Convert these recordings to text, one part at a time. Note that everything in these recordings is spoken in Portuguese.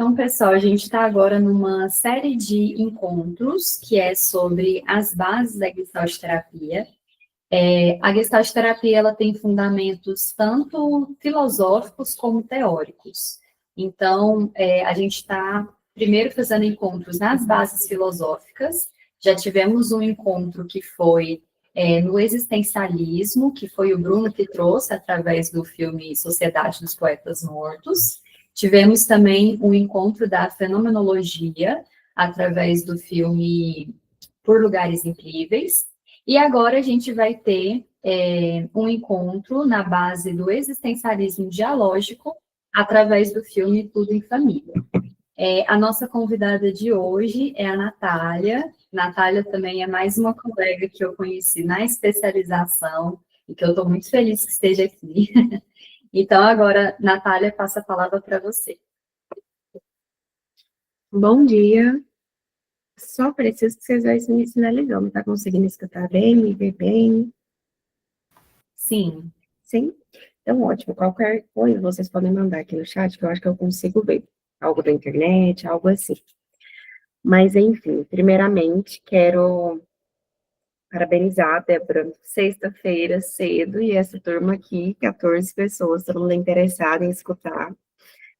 Então, pessoal, a gente está agora numa série de encontros que é sobre as bases da Gestalt terapia. A Gestalt terapia ela tem fundamentos tanto filosóficos como teóricos. Então, a gente está primeiro fazendo encontros nas bases filosóficas. Já tivemos um encontro que foi no existencialismo, que foi o Bruno que trouxe através do filme Sociedade dos Poetas Mortos. Tivemos também um encontro da fenomenologia, através do filme Por Lugares Incríveis. E agora a gente vai ter um encontro na base do existencialismo dialógico, através do filme Tudo em Família. A nossa convidada de hoje é a Natália. Natália também é mais uma colega que eu conheci na especialização e que eu estou muito feliz que esteja aqui. Então, agora, Natália, passa a palavra para você. Bom dia. Só preciso que vocês vão me sinalizando. Tá conseguindo escutar bem, me ver bem? Sim. Sim? Então, ótimo. Qualquer coisa vocês podem mandar aqui no chat, que eu acho que eu consigo ver. Algo da internet, algo assim. Mas, enfim, primeiramente, quero parabenizar a Débora. Sexta-feira, cedo, e essa turma aqui, 14 pessoas, todo mundo interessado em escutar.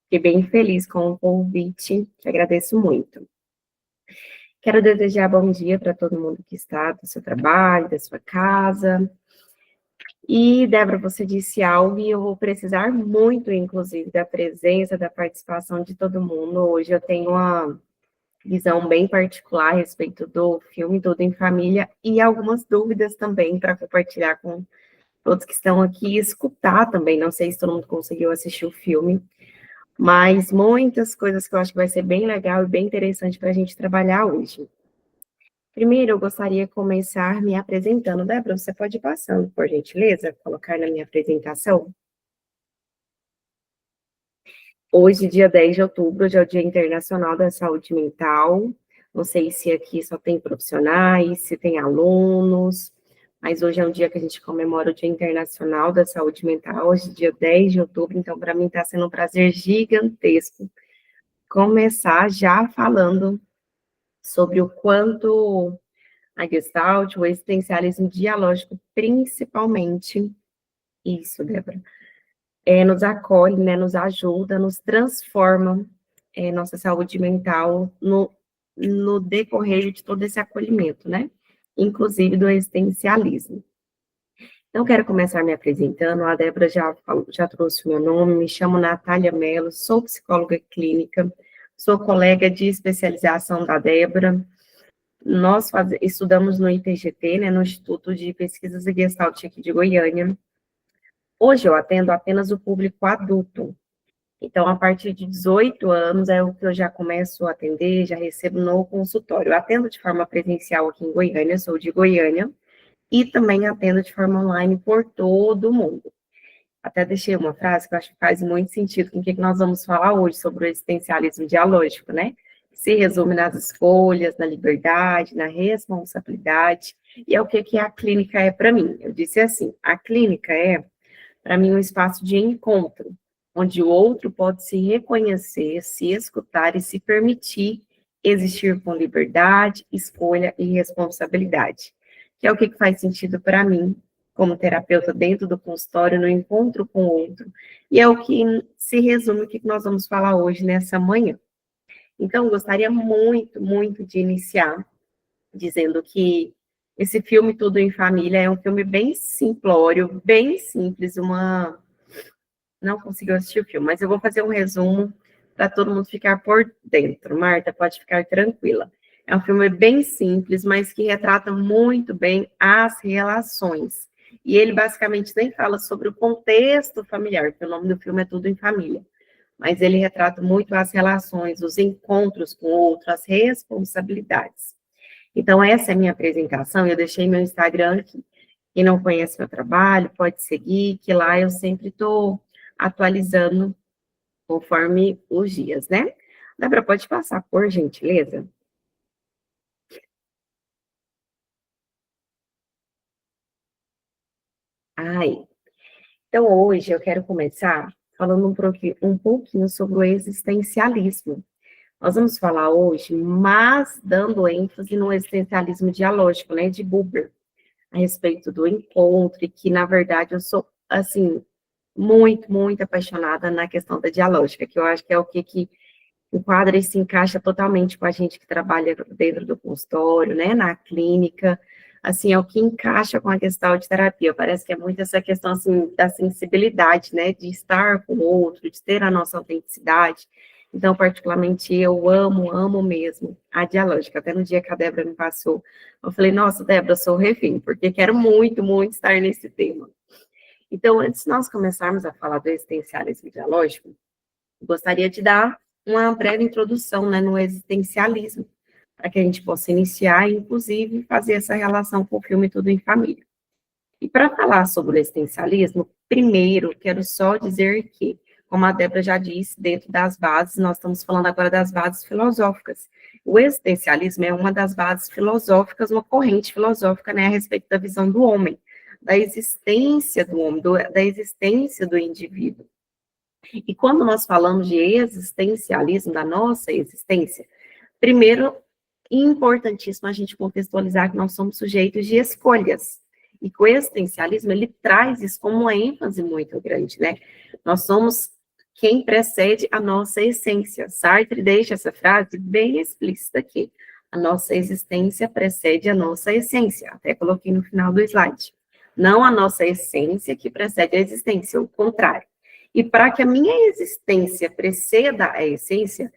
Fiquei bem feliz com o convite, te agradeço muito. Quero desejar bom dia para todo mundo que está do seu trabalho, da sua casa. E, Débora, você disse algo e eu vou precisar muito, inclusive, da presença, da participação de todo mundo. Hoje eu tenho uma visão bem particular a respeito do filme Tudo em Família e algumas dúvidas também para compartilhar com todos que estão aqui e escutar também. Não sei se todo mundo conseguiu assistir o filme, mas muitas coisas que eu acho que vai ser bem legal e bem interessante para a gente trabalhar hoje. Primeiro, eu gostaria de começar me apresentando. Débora, você pode ir passando, por gentileza, colocar na minha apresentação? Hoje, dia 10 de outubro, já é o Dia Internacional da Saúde Mental. Não sei se aqui só tem profissionais, se tem alunos, mas hoje é um dia que a gente comemora o Dia Internacional da Saúde Mental, hoje, dia 10 de outubro, então, para mim, está sendo um prazer gigantesco começar já falando sobre o quanto a Gestalt, o existencialismo dialógico, principalmente, isso, Débora, nos acolhe, né, nos ajuda, nos transforma nossa saúde mental no decorrer de todo esse acolhimento, né, inclusive do existencialismo. Então, quero começar me apresentando, a Débora já trouxe o meu nome, me chamo Natália Mello, sou psicóloga clínica, sou colega de especialização da Débora. Nós estudamos no IPGT, né, no Instituto de Pesquisas e Gestalt aqui de Goiânia. Hoje eu atendo apenas o público adulto. Então, a partir de 18 anos é o que eu já começo a atender, já recebo no consultório. Eu atendo de forma presencial aqui em Goiânia, sou de Goiânia, e também atendo de forma online por todo o mundo. Até deixei uma frase que eu acho que faz muito sentido com o que nós vamos falar hoje sobre o existencialismo dialógico, né? Se resume nas escolhas, na liberdade, na responsabilidade, e é o que a clínica é para mim. Eu disse assim, a clínica é, para mim, um espaço de encontro, onde o outro pode se reconhecer, se escutar e se permitir existir com liberdade, escolha e responsabilidade, que é o que faz sentido para mim, como terapeuta dentro do consultório, no encontro com o outro, e é o que se resume o que nós vamos falar hoje, nessa manhã. Então, gostaria muito, muito de iniciar dizendo que esse filme Tudo em Família é um filme bem simplório, bem simples, não conseguiu assistir o filme, mas eu vou fazer um resumo para todo mundo ficar por dentro. Marta, pode ficar tranquila. É um filme bem simples, mas que retrata muito bem as relações. E ele basicamente nem fala sobre o contexto familiar, porque o nome do filme é Tudo em Família. Mas ele retrata muito as relações, os encontros com o outro, as responsabilidades. Então, essa é a minha apresentação, eu deixei meu Instagram aqui. Quem não conhece meu trabalho, pode seguir, que lá eu sempre estou atualizando conforme os dias, né? Débora, pode passar, por gentileza? Aí. Então, hoje eu quero começar falando um pouquinho sobre o existencialismo. Nós vamos falar hoje, mas dando ênfase no existencialismo dialógico, né, de Buber, a respeito do encontro, e que, na verdade, eu sou, assim, muito, muito apaixonada na questão da dialógica, que eu acho que é o que enquadra e se encaixa totalmente com a gente que trabalha dentro do consultório, né, na clínica, assim, é o que encaixa com a questão de terapia. Parece que é muito essa questão, assim, da sensibilidade, né, de estar com o outro, de ter a nossa autenticidade. Então, particularmente, eu amo, amo mesmo a dialógica. Até no dia que a Débora me passou, eu falei, nossa, Débora, eu sou refém, porque quero muito, muito estar nesse tema. Então, antes de nós começarmos a falar do existencialismo dialógico, gostaria de dar uma breve introdução, né, no existencialismo, para que a gente possa iniciar e, inclusive, fazer essa relação com o filme Tudo em Família. E para falar sobre o existencialismo, primeiro, quero só dizer que, como a Débora já disse, dentro das bases, nós estamos falando agora das bases filosóficas. O existencialismo é uma das bases filosóficas, uma corrente filosófica, né, a respeito da visão do homem, da existência do homem, da existência do indivíduo. E quando nós falamos de existencialismo, da nossa existência, primeiro, importantíssimo a gente contextualizar que nós somos sujeitos de escolhas. E com o existencialismo, ele traz isso como uma ênfase muito grande, né? Nós somos quem precede a nossa essência. Sartre deixa essa frase bem explícita aqui. A nossa existência precede a nossa essência. Até coloquei no final do slide. Não a nossa essência que precede a existência, o contrário. E para que a minha existência preceda a essência,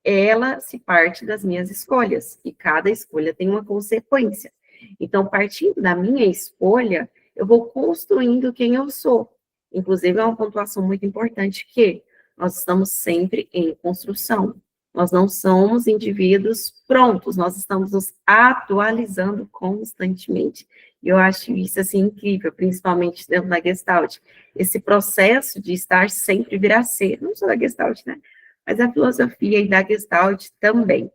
ela se parte das minhas escolhas, e cada escolha tem uma consequência. Então, partindo da minha escolha, eu vou construindo quem eu sou. Inclusive, é uma pontuação muito importante que nós estamos sempre em construção. Nós não somos indivíduos prontos, nós estamos nos atualizando constantemente. E eu acho isso, assim, incrível, principalmente dentro da Gestalt. Esse processo de estar sempre vir a ser, não só da Gestalt, né? Mas a filosofia e da Gestalt também.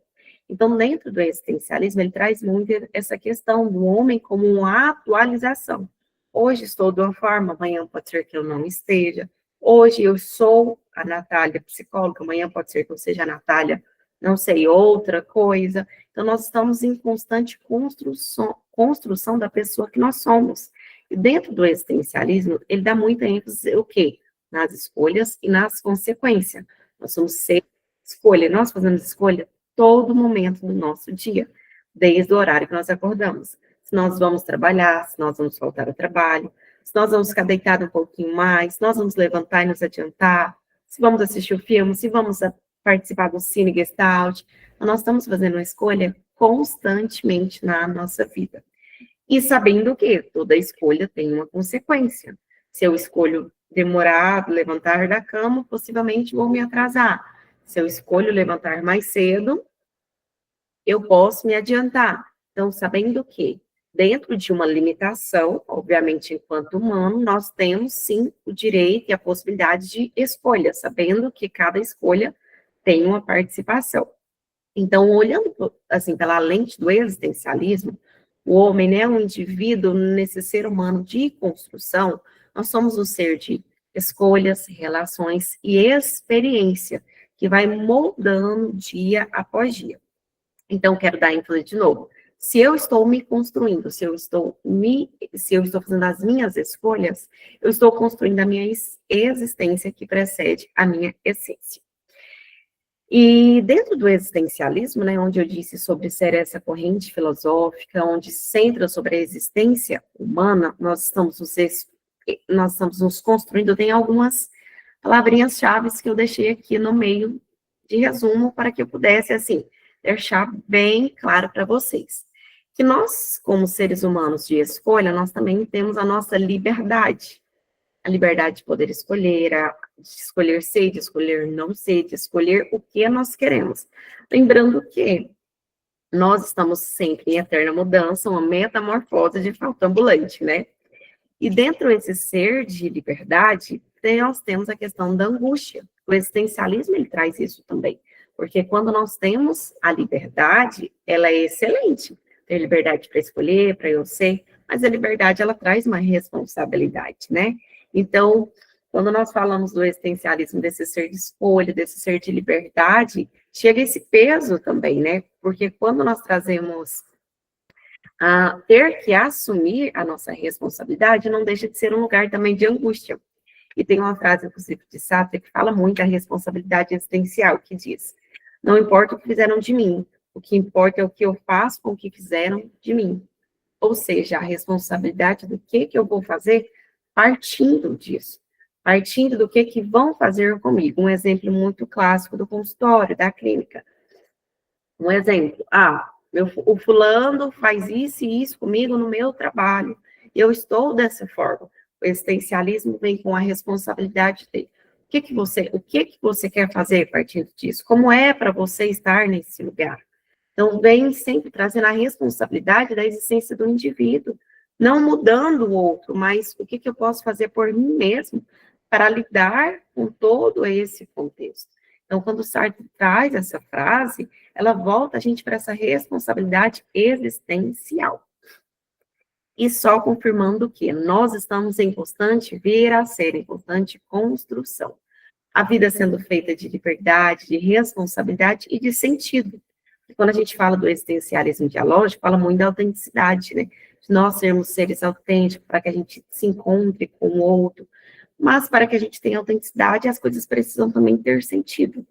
Então, dentro do existencialismo, ele traz muito essa questão do homem como uma atualização. Hoje estou de uma forma, amanhã pode ser que eu não esteja. Hoje eu sou a Natália, psicóloga, amanhã pode ser que eu seja a Natália, não sei, outra coisa. Então, nós estamos em constante construção da pessoa que nós somos. E dentro do existencialismo, ele dá muita ênfase o quê? Nas escolhas e nas consequências. Nós somos seres de escolha, nós fazemos escolha todo momento do nosso dia, desde o horário que nós acordamos. Se nós vamos trabalhar, se nós vamos faltar ao trabalho, se nós vamos ficar deitados um pouquinho mais, se nós vamos levantar e nos adiantar, se vamos assistir o filme, se vamos participar do Cine Gestalt. Então, nós estamos fazendo uma escolha constantemente na nossa vida. E sabendo que toda escolha tem uma consequência. Se eu escolho demorar, levantar da cama, possivelmente vou me atrasar. Se eu escolho levantar mais cedo, eu posso me adiantar. Então, sabendo que, dentro de uma limitação, obviamente, enquanto humano, nós temos, sim, o direito e a possibilidade de escolha, sabendo que cada escolha tem uma participação. Então, olhando, assim, pela lente do existencialismo, o homem, né, um indivíduo nesse ser humano de construção, nós somos um ser de escolhas, relações e experiência, que vai moldando dia após dia. Então, quero dar ênfase de novo. Se eu estou me construindo, se eu estou fazendo as minhas escolhas, eu estou construindo a minha existência que precede a minha essência. E dentro do existencialismo, né, onde eu disse sobre ser essa corrente filosófica, onde centra sobre a existência humana, nós estamos nos construindo, tem algumas palavrinhas-chave que eu deixei aqui no meio de resumo para que eu pudesse, assim, deixar bem claro para vocês. Que nós, como seres humanos de escolha, nós também temos a nossa liberdade. A liberdade de poder escolher, de escolher ser, de escolher não ser, de escolher o que nós queremos. Lembrando que nós estamos sempre em eterna mudança, uma metamorfose de fato ambulante, né? E dentro desse ser de liberdade, nós temos a questão da angústia. O existencialismo, ele traz isso também. Porque quando nós temos a liberdade, ela é excelente. Ter liberdade para escolher, para eu ser, mas a liberdade, ela traz uma responsabilidade, né? Então, Quando nós falamos do existencialismo, desse ser de escolha, desse ser de liberdade, chega esse peso também, né? Porque quando nós trazemos a ter que assumir a nossa responsabilidade, não deixa de ser um lugar também de angústia. E tem uma frase, inclusive, de Sartre, que fala muito da responsabilidade existencial, que diz: não importa o que fizeram de mim, o que importa é o que eu faço com o que fizeram de mim. Ou seja, a responsabilidade do que eu vou fazer partindo disso, partindo do que vão fazer comigo. Um exemplo muito clássico do consultório, da clínica. Um exemplo, o fulano faz isso e isso comigo no meu trabalho, eu estou dessa forma. O existencialismo vem com a responsabilidade dele. O que você quer fazer a partir disso? Como é para você estar nesse lugar? Então, vem sempre trazendo a responsabilidade da existência do indivíduo, não mudando o outro, mas o que eu posso fazer por mim mesmo para lidar com todo esse contexto. Então, quando o Sartre traz essa frase, ela volta a gente para essa responsabilidade existencial. E só confirmando que nós estamos em constante vir a ser, em constante construção. A vida sendo feita de liberdade, de responsabilidade e de sentido. E quando a gente fala do existencialismo dialógico, fala muito da autenticidade, né? De nós sermos seres autênticos, para que a gente se encontre com o outro. Mas para que a gente tenha autenticidade, as coisas precisam também ter sentido.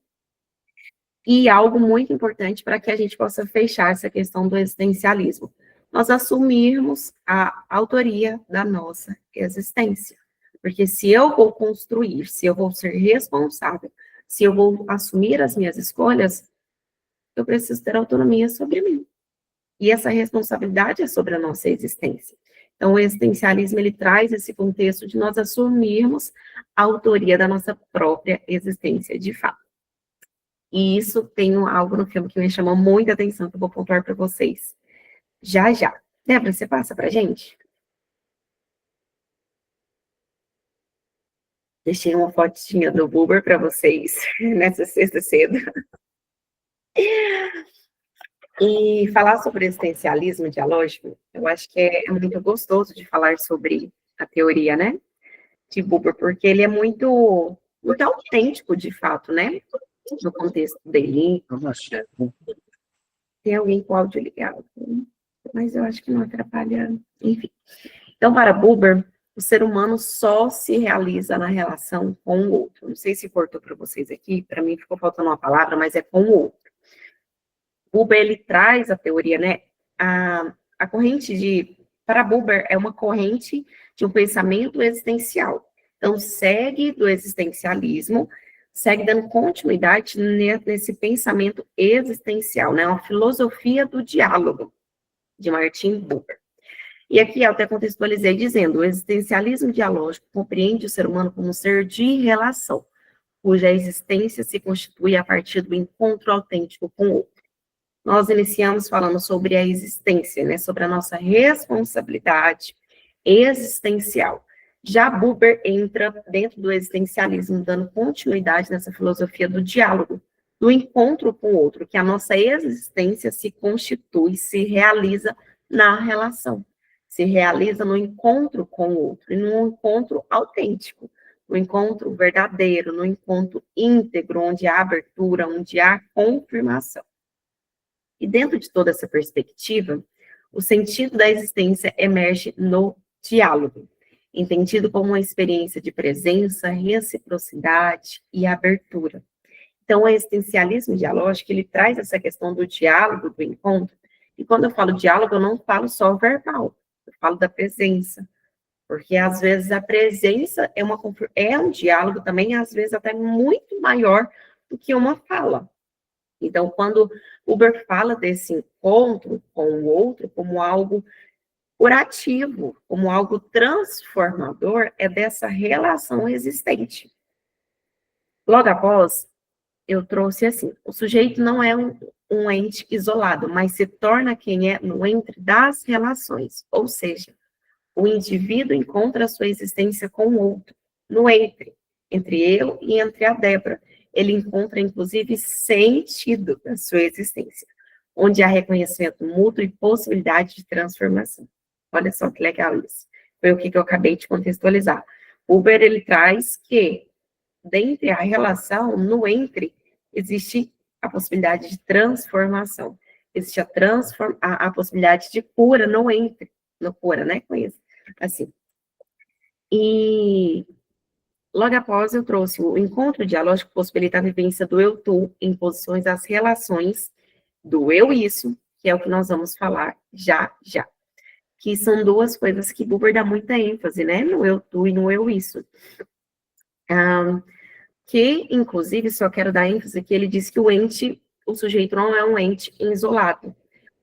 E algo muito importante para que a gente possa fechar essa questão do existencialismo, nós assumirmos a autoria da nossa existência. Porque se eu vou construir, se eu vou ser responsável, se eu vou assumir as minhas escolhas, eu preciso ter autonomia sobre mim. E essa responsabilidade é sobre a nossa existência. Então, o existencialismo, ele traz esse contexto de nós assumirmos a autoria da nossa própria existência, de fato. E isso tem algo no filme que me chamou muita atenção, que eu vou pontuar para vocês. Já, já. Débora, você passa para a gente? Deixei uma fotinha do Buber para vocês nessa sexta cedo. E falar sobre existencialismo dialógico, eu acho que é muito gostoso de falar sobre a teoria, né, de Buber, porque ele é muito, muito autêntico, de fato, né, no contexto dele. Tem alguém com o áudio ligado, mas eu acho que não atrapalha, enfim. Então, para Buber, o ser humano só se realiza na relação com o outro. Não sei se cortou para vocês aqui, para mim ficou faltando uma palavra, mas é com o outro. Buber, ele traz a teoria, né, a corrente para Buber, é uma corrente de um pensamento existencial. Então, segue do existencialismo, segue dando continuidade nesse pensamento existencial, né, uma filosofia do diálogo, de Martin Buber. E aqui eu até contextualizei dizendo, o existencialismo dialógico compreende o ser humano como um ser de relação, cuja existência se constitui a partir do encontro autêntico com o outro. Nós iniciamos falando sobre a existência, né, sobre a nossa responsabilidade existencial. Já Buber entra dentro do existencialismo, dando continuidade nessa filosofia do diálogo, do encontro com o outro, que a nossa existência se constitui, se realiza na relação, se realiza no encontro com o outro, e num encontro autêntico, no encontro verdadeiro, no encontro íntegro, onde há abertura, onde há confirmação. E dentro de toda essa perspectiva, o sentido da existência emerge no diálogo, entendido como uma experiência de presença, reciprocidade e abertura. Então, o existencialismo dialógico, ele traz essa questão do diálogo, do encontro, e quando eu falo diálogo, eu não falo só verbal, eu falo da presença, porque às vezes a presença é um diálogo também, às vezes até muito maior do que uma fala. Então, quando Buber fala desse encontro com o outro como algo curativo, como algo transformador, é dessa relação existente. Logo após, eu trouxe assim, o sujeito não é um ente isolado, mas se torna quem é no entre das relações, ou seja, o indivíduo encontra a sua existência com o outro, no entre eu e entre a Débora. Ele encontra, inclusive, sentido da sua existência, onde há reconhecimento mútuo e possibilidade de transformação. Olha só que legal isso. Foi o que eu acabei de contextualizar. Buber, ele traz que, dentre a relação, no entre, existe a possibilidade de transformação. Existe a possibilidade de cura no entre. No cura, né? Com isso. Assim. E logo após eu trouxe o encontro dialógico possibilita a vivência do eu-tu em posições das relações do eu-isso, que é o que nós vamos falar já, já. Que são duas coisas que Buber dá muita ênfase, né? No eu-tu e no eu-isso. Que, inclusive, só quero dar ênfase que ele diz que o sujeito não é um ente isolado.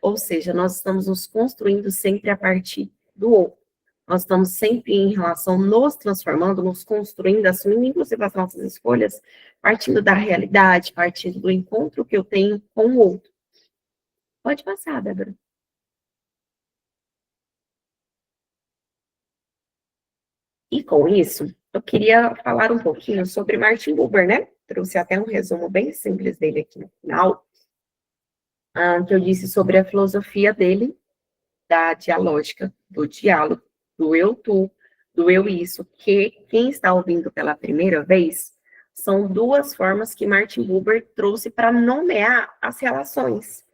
Ou seja, nós estamos nos construindo sempre a partir do outro. Nós estamos sempre em relação, nos transformando, nos construindo, assumindo, inclusive, as nossas escolhas, partindo da realidade, partindo do encontro que eu tenho com o outro. Pode passar, Débora. E com isso, eu queria falar um pouquinho sobre Martin Buber, né? Trouxe até um resumo bem simples dele aqui no final, que eu disse sobre a filosofia dele, da dialógica, do diálogo, do eu-tu, do eu-isso, que quem está ouvindo pela primeira vez, são duas formas que Martin Buber trouxe para nomear as relações.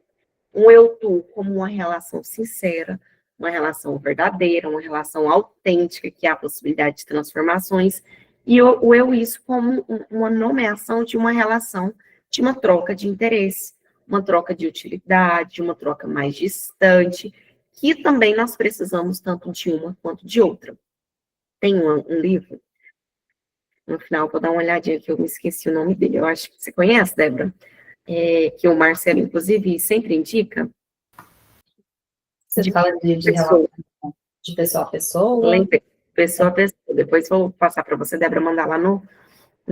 Um eu-tu como uma relação sincera, uma relação verdadeira, uma relação autêntica, que há a possibilidade de transformações, e o eu-isso como uma nomeação de uma relação, de uma troca de interesse, uma troca de utilidade, uma troca mais distante, que também nós precisamos tanto de uma quanto de outra. Tem um livro, no final vou dar uma olhadinha que eu me esqueci o nome dele, eu acho que você conhece, Débora? Que o Marcelo, inclusive, sempre indica. Você fala de relação de pessoa a pessoa? Pessoa a pessoa. Depois vou passar para você, Débora, mandar lá no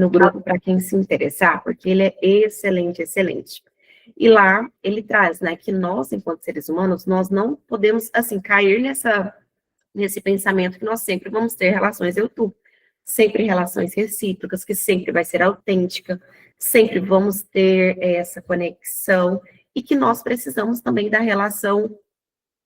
grupo para quem se interessar, porque ele é excelente, excelente. E lá ele traz, né, que nós, enquanto seres humanos, nós não podemos, assim, cair nesse pensamento que nós sempre vamos ter relações eu-tu, sempre relações recíprocas, que sempre vai ser autêntica, sempre vamos ter essa conexão, e que nós precisamos também da relação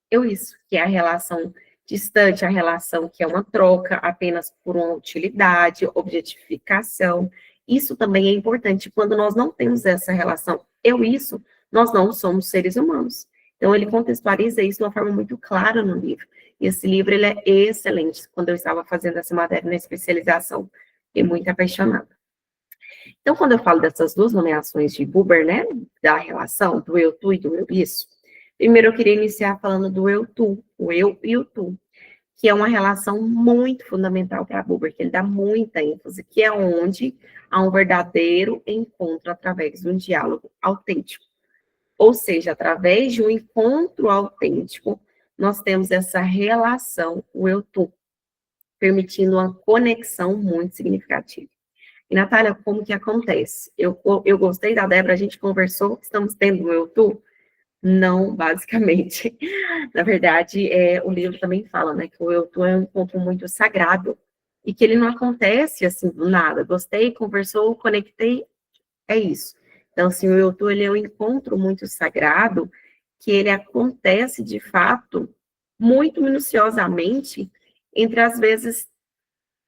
eu-isso, que é a relação distante, a relação que é uma troca apenas por uma utilidade, objetificação. Isso também é importante. Quando nós não temos essa relação eu-isso, nós não somos seres humanos. Então, ele contextualiza isso de uma forma muito clara no livro. E esse livro, ele é excelente. Quando eu estava fazendo essa matéria na especialização, fiquei muito apaixonada. Então, quando eu falo dessas duas nomeações de Buber, né, da relação do eu-tu e do eu-isso, primeiro eu queria iniciar falando do eu-tu, o eu e o tu, que é uma relação muito fundamental para Buber, que ele dá muita ênfase, que é onde há um verdadeiro encontro através de um diálogo autêntico. Ou seja, através de um encontro autêntico, nós temos essa relação, o eu-tu, permitindo uma conexão muito significativa. E, Natália, como que acontece? Eu gostei da Débora, a gente conversou, estamos tendo um eu-tu? Não, basicamente. Na verdade, o livro também fala, né, que o eu-tu é um encontro muito sagrado, e que ele não acontece, assim, do nada. Gostei, conversou, conectei, é isso. Então, assim, o eu-tu, ele é um encontro muito sagrado, que ele acontece, de fato, muito minuciosamente, entre, às vezes,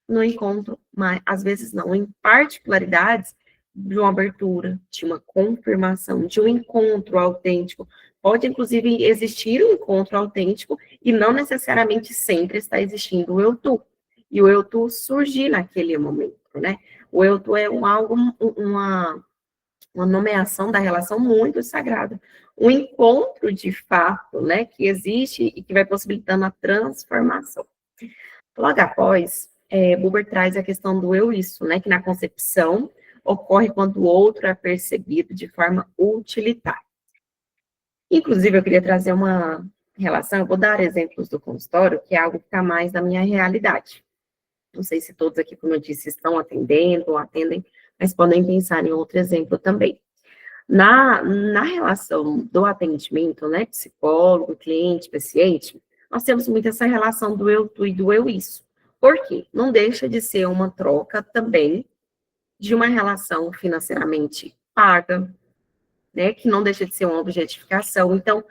no encontro, mas às vezes não, em particularidades de uma abertura, de uma confirmação, de um encontro autêntico. Pode, inclusive, existir um encontro autêntico e não necessariamente sempre está existindo o eu-tu. E o eu-tu surgir naquele momento, né? O eu-tu é uma nomeação da relação muito sagrada. Um encontro, de fato, né, que existe e que vai possibilitando a transformação. Logo após, Buber traz a questão do eu-isso, né, que na concepção ocorre quando o outro é percebido de forma utilitária. Inclusive, eu queria trazer uma relação, eu vou dar exemplos do consultório, que é algo que está mais na minha realidade. Não sei se todos aqui, como eu disse, estão atendendo ou atendem, mas podem pensar em outro exemplo também. Na relação do atendimento, né, psicólogo, cliente, paciente, nós temos muito essa relação do eu-tu e do eu-isso. Por quê? Não deixa de ser uma troca também de uma relação financeiramente paga, né, que não deixa de ser uma objetificação. Então,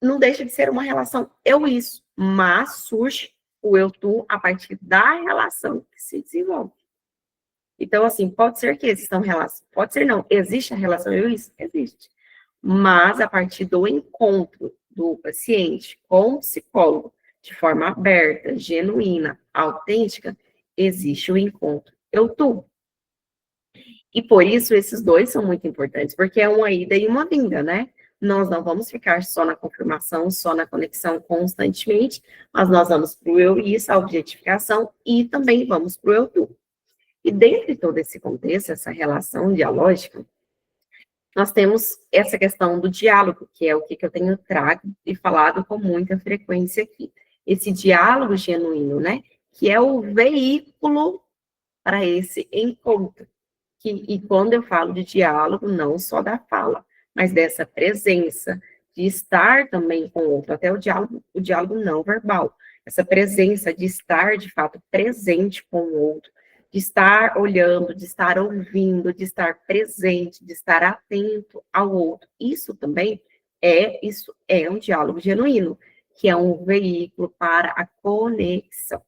não deixa de ser uma relação eu-isso, mas surge o eu-tu a partir da relação que se desenvolve. Então, assim, pode ser que existam relações, pode ser não, existe a relação eu-isso? Existe. Mas a partir do encontro do paciente com o psicólogo, de forma aberta, genuína, autêntica, existe o encontro eu-tu. E por isso esses dois são muito importantes, porque é uma ida e uma vinda, né? Nós não vamos ficar só na confirmação, só na conexão constantemente, mas nós vamos para o eu e isso, a objetificação, e também vamos para o eu-tu. E dentro de todo esse contexto, essa relação dialógica, nós temos essa questão do diálogo, que é o que eu tenho trago e falado com muita frequência aqui. Esse diálogo genuíno, né? Que é o veículo para esse encontro. E quando eu falo de diálogo, não só da fala, mas dessa presença, de estar também com o outro, até o diálogo não verbal, essa presença de estar, de fato, presente com o outro, de estar olhando, de estar ouvindo, de estar presente, de estar atento ao outro. Isso é um diálogo genuíno, que é um veículo para a conexão.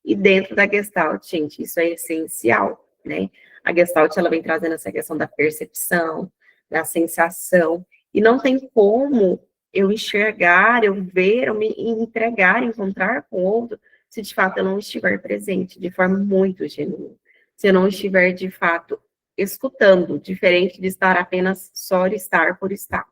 E dentro da Gestalt, gente, isso é essencial, né? A Gestalt, ela vem trazendo essa questão da percepção, da sensação, e não tem como eu enxergar, eu ver, eu me entregar, encontrar com o outro, se de fato eu não estiver presente, de forma muito genuína. Se eu não estiver, de fato, escutando, diferente de estar apenas só estar por estar.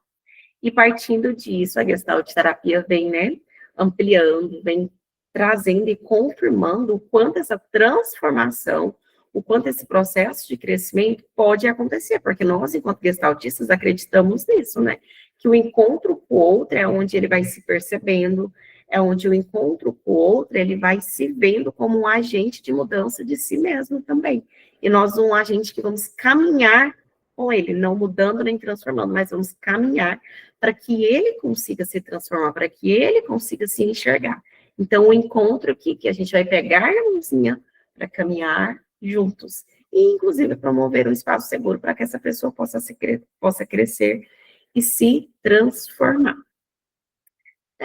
E partindo disso, a Gestalt terapia vem, né, ampliando, vem trazendo e confirmando o quanto essa transformação, o quanto esse processo de crescimento pode acontecer, porque nós, enquanto gestaltistas, acreditamos nisso, né? Que o encontro com o outro é onde ele vai se percebendo, é onde o encontro com o outro, ele vai se vendo como um agente de mudança de si mesmo também. E nós, um agente que vamos caminhar com ele, não mudando nem transformando, mas vamos caminhar para que ele consiga se transformar, para que ele consiga se enxergar. Então, o encontro aqui, que a gente vai pegar a mãozinha para caminhar juntos, e inclusive promover um espaço seguro para que essa pessoa possa crescer e se transformar.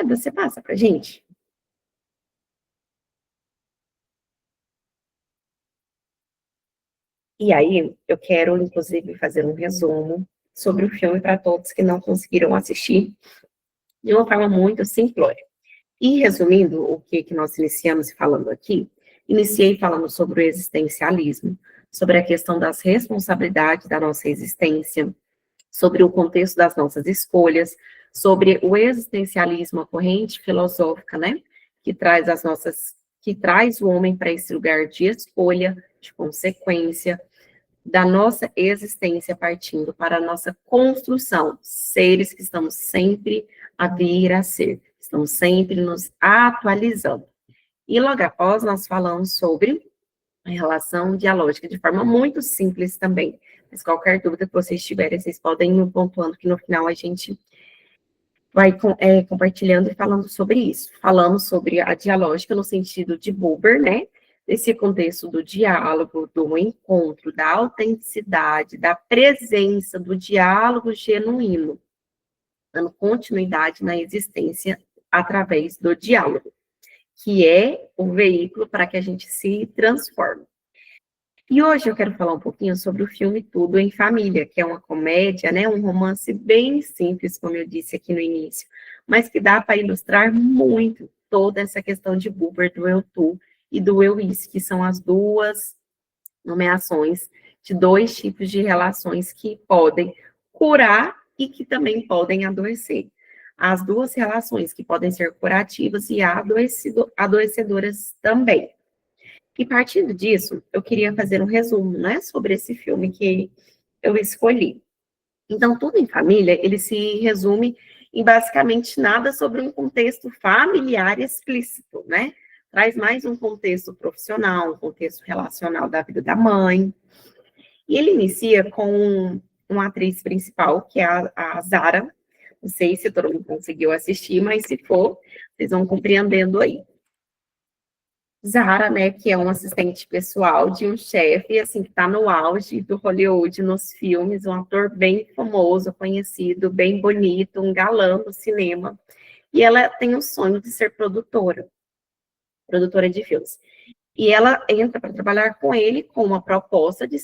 Você passa para a gente? E aí, eu quero, inclusive, fazer um resumo sobre o filme para todos que não conseguiram assistir, de uma forma muito simplória. E resumindo o que nós iniciamos falando aqui, iniciei falando sobre o existencialismo, sobre a questão das responsabilidades da nossa existência, sobre o contexto das nossas escolhas, sobre o existencialismo, a corrente filosófica, né, que traz o homem para esse lugar de escolha, de consequência, da nossa existência partindo para a nossa construção, seres que estamos sempre a vir a ser, estamos sempre nos atualizando. E logo após nós falamos sobre a relação dialógica, de forma muito simples também, mas qualquer dúvida que vocês tiverem, vocês podem ir me pontuando, que no final a gente vai compartilhando e falando sobre isso. Falamos sobre a dialógica no sentido de Buber, né? Nesse contexto do diálogo, do encontro, da autenticidade, da presença, do diálogo genuíno, dando continuidade na existência através do diálogo, que é o veículo para que a gente se transforme. E hoje eu quero falar um pouquinho sobre o filme Tudo em Família, que é uma comédia, né, um romance bem simples, como eu disse aqui no início, mas que dá para ilustrar muito toda essa questão de Buber, do eu-tu e do eu-isso, que são as duas nomeações de dois tipos de relações que podem curar e que também podem adoecer. As duas relações que podem ser curativas e adoecedoras também. E partindo disso, eu queria fazer um resumo, né, sobre esse filme que eu escolhi. Então, Tudo em Família, ele se resume em basicamente nada sobre um contexto familiar explícito, né? Traz mais um contexto profissional, um contexto relacional da vida da mãe. E ele inicia com uma atriz principal, que é a Zara. Não sei se todo mundo conseguiu assistir, mas se for, vocês vão compreendendo aí. Zara, né, que é um assistente pessoal de um chefe, assim, que está no auge do Hollywood nos filmes, um ator bem famoso, conhecido, bem bonito, um galã do cinema. E ela tem o sonho de ser produtora. produtora de filmes. E ela entra para trabalhar com ele com uma proposta de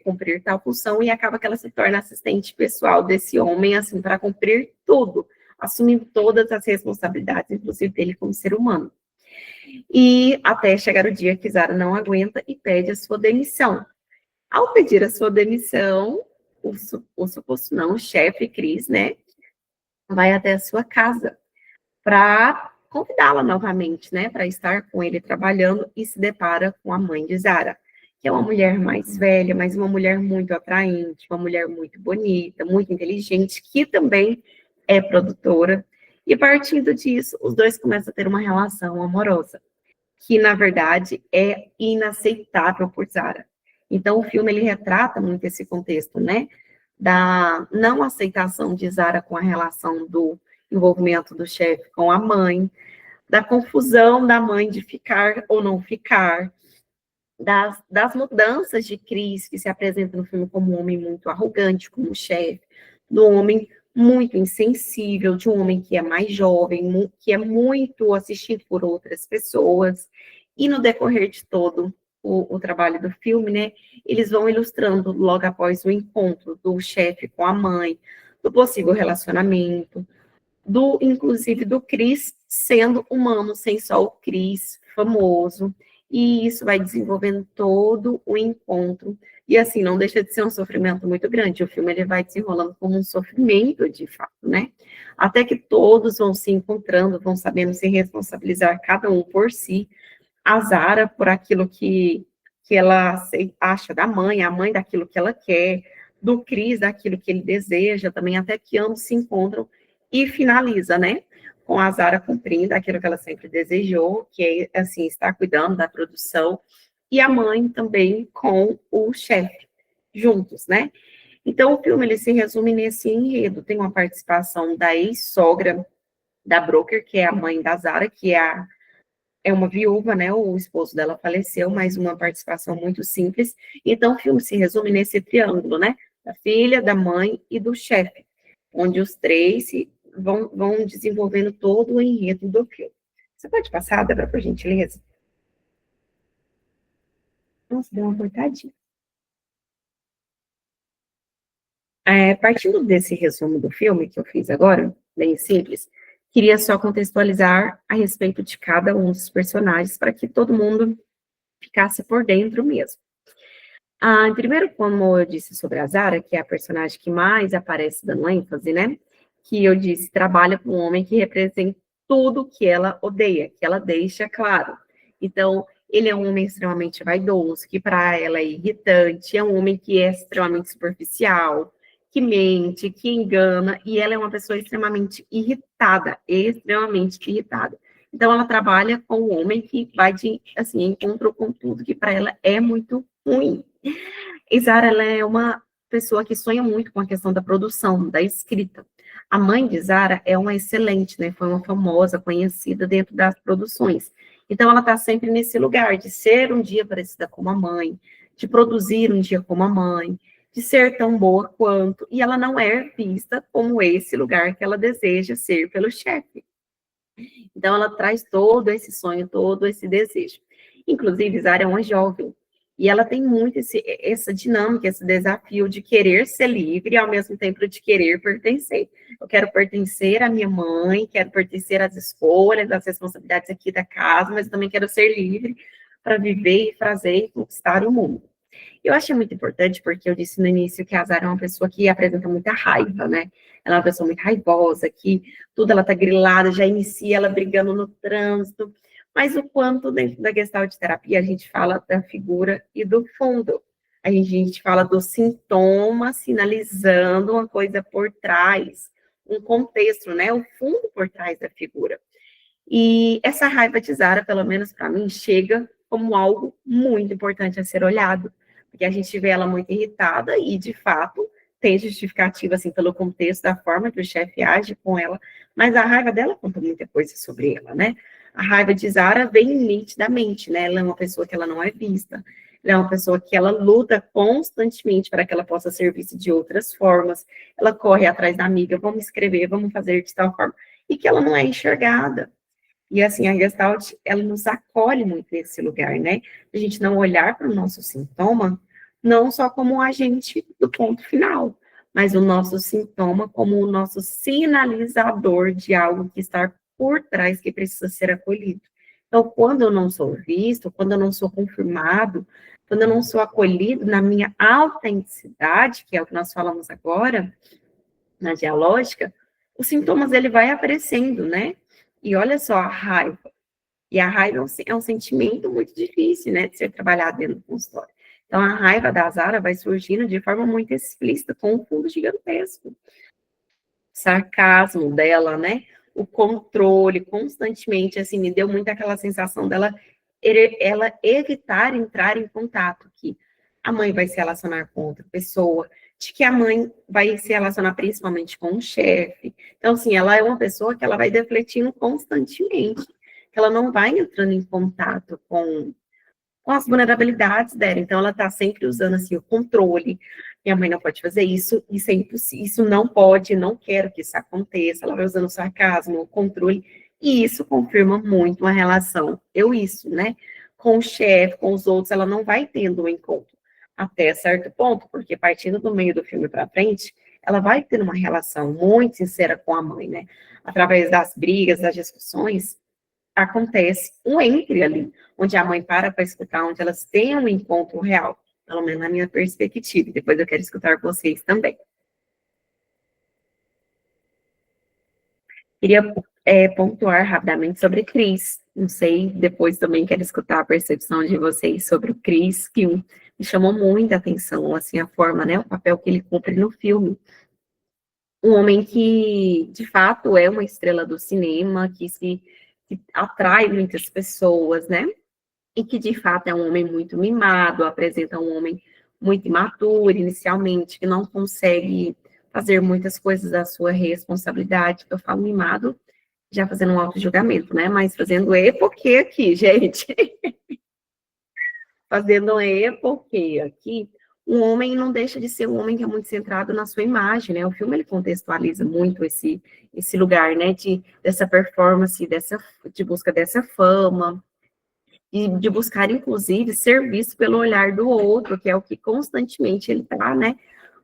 cumprir tal função, e acaba que ela se torna assistente pessoal desse homem, assim, para cumprir tudo, assumindo todas as responsabilidades, inclusive dele como ser humano. E até chegar o dia que Zara não aguenta e pede a sua demissão. Ao pedir a sua demissão, o suposto não, o chefe Chris, né, vai até a sua casa para convidá-la novamente, né, para estar com ele trabalhando, e se depara com a mãe de Zara, que é uma mulher mais velha, mas uma mulher muito atraente, uma mulher muito bonita, muito inteligente, que também é produtora. E partindo disso, os dois começam a ter uma relação amorosa, que na verdade é inaceitável por Zara. Então o filme ele retrata muito esse contexto, né, da não aceitação de Zara com a relação do envolvimento do chefe com a mãe, da confusão da mãe de ficar ou não ficar, das mudanças de Chris, que se apresenta no filme como um homem muito arrogante, como chefe, do homem muito insensível, de um homem que é mais jovem, que é muito assistido por outras pessoas, e no decorrer de todo o trabalho do filme, né, eles vão ilustrando logo após o encontro do chefe com a mãe, do possível relacionamento, inclusive do Chris sendo humano, sem só o Chris famoso, e isso vai desenvolvendo todo o encontro, e assim, não deixa de ser um sofrimento muito grande, o filme ele vai desenrolando como um sofrimento de fato, né, até que todos vão se encontrando, vão sabendo se responsabilizar cada um por si, a Zara por aquilo que ela acha da mãe, a mãe daquilo que ela quer, do Chris daquilo que ele deseja, também até que ambos se encontram e finaliza, né, com a Zara cumprindo aquilo que ela sempre desejou, que é, assim, estar cuidando da produção, e a mãe também com o chefe, juntos, né. Então, o filme, ele se resume nesse enredo, tem uma participação da ex-sogra da Broker, que é a mãe da Zara, que é uma viúva, né, o esposo dela faleceu, mas uma participação muito simples, então o filme se resume nesse triângulo, né, da filha, da mãe e do chefe, onde os três vão desenvolvendo todo o enredo do filme. Você pode passar, Débora, por gentileza? Nossa, deu uma cortadinha. Partindo desse resumo do filme que eu fiz agora, bem simples, queria só contextualizar a respeito de cada um dos personagens para que todo mundo ficasse por dentro mesmo. Primeiro, como eu disse sobre a Zara, que é a personagem que mais aparece dando ênfase, né? Que eu disse, trabalha com um homem que representa tudo que ela odeia, que ela deixa claro. Então, ele é um homem extremamente vaidoso, que para ela é irritante, é um homem que é extremamente superficial, que mente, que engana, e ela é uma pessoa extremamente irritada, extremamente irritada. Então, ela trabalha com um homem que vai de, assim, encontro com tudo que para ela é muito ruim. E Zara, ela é uma pessoa que sonha muito com a questão da produção, da escrita. A mãe de Zara é uma excelente, né? Foi uma famosa, conhecida dentro das produções. Então, ela está sempre nesse lugar de ser um dia parecida com a mãe, de produzir um dia como a mãe, de ser tão boa quanto, e ela não é vista como esse lugar que ela deseja ser pelo chefe. Então, ela traz todo esse sonho, todo esse desejo. Inclusive, Zara é uma jovem, e ela tem muito essa dinâmica, esse desafio de querer ser livre e, ao mesmo tempo, de querer pertencer. Eu quero pertencer à minha mãe, quero pertencer às escolhas, às responsabilidades aqui da casa, mas também quero ser livre para viver e fazer e conquistar o mundo. Eu achei muito importante porque eu disse no início que a Zara é uma pessoa que apresenta muita raiva, né? Ela é uma pessoa muito raivosa, que tudo ela tá grilada, já inicia ela brigando no trânsito, mas o quanto dentro da Gestalt terapia a gente fala da figura e do fundo. A gente fala do sintoma sinalizando uma coisa por trás, um contexto, né? O fundo por trás da figura. E essa raiva de Zara, pelo menos para mim, chega como algo muito importante a ser olhado, porque a gente vê ela muito irritada e, de fato, tem justificativa, assim, pelo contexto da forma que o chefe age com ela, mas a raiva dela conta muita coisa sobre ela, né? A raiva de Zara vem nitidamente, né? Ela é uma pessoa que ela não é vista, ela é uma pessoa que ela luta constantemente para que ela possa ser vista de outras formas, ela corre atrás da amiga, vamos escrever, vamos fazer de tal forma, e que ela não é enxergada. E, assim, a Gestalt, ela nos acolhe muito nesse lugar, né? A gente não olhar para o nosso sintoma, não só como um agente do ponto final, mas o nosso sintoma como o nosso sinalizador de algo que está por trás, que precisa ser acolhido. Então, quando eu não sou visto, quando eu não sou confirmado, quando eu não sou acolhido na minha autenticidade, que é o que nós falamos agora, na dialógica, os sintomas, ele vai aparecendo, né? E olha só a raiva. E a raiva é um sentimento muito difícil, né, de ser trabalhado dentro do consultório. Então, a raiva da Zara vai surgindo de forma muito explícita, com um fundo gigantesco. Sarcasmo dela, né? O controle, constantemente, assim, me deu muito aquela sensação dela, ela evitar entrar em contato, que a mãe vai se relacionar com outra pessoa, de que a mãe vai se relacionar principalmente com o chefe. Então, assim, ela é uma pessoa que ela vai defletindo constantemente, que ela não vai entrando em contato com as vulnerabilidades dela. Então, ela está sempre usando, assim, o controle. Minha mãe não pode fazer isso é impossível, isso não pode, não quero que isso aconteça. Ela vai usando o sarcasmo, o controle, e isso confirma muito uma relação, isso, né? Com o chefe, com os outros, ela não vai tendo um encontro até certo ponto, porque partindo do meio do filme para frente, ela vai tendo uma relação muito sincera com a mãe, né? Através das brigas, das discussões, acontece um entre ali, onde a mãe para escutar, onde elas têm um encontro real, pelo menos na minha perspectiva, e depois eu quero escutar vocês também. Queria pontuar rapidamente sobre Cris, não sei, depois também quero escutar a percepção de vocês sobre o Cris, que me chamou muita atenção, assim, a forma, né, o papel que ele cumpre no filme. Um homem que, de fato, é uma estrela do cinema, que atrai muitas pessoas, né, e que de fato é um homem muito mimado, apresenta um homem muito imaturo inicialmente, que não consegue fazer muitas coisas da sua responsabilidade. Eu falo mimado, já fazendo um auto-julgamento, né? Mas fazendo epoquê aqui, gente. Fazendo um epoquê aqui, um homem não deixa de ser um homem que é muito centrado na sua imagem, né? O filme, ele contextualiza muito esse lugar, né? Dessa performance, de busca dessa fama, e de buscar, inclusive, ser visto pelo olhar do outro, que é o que constantemente ele está, né,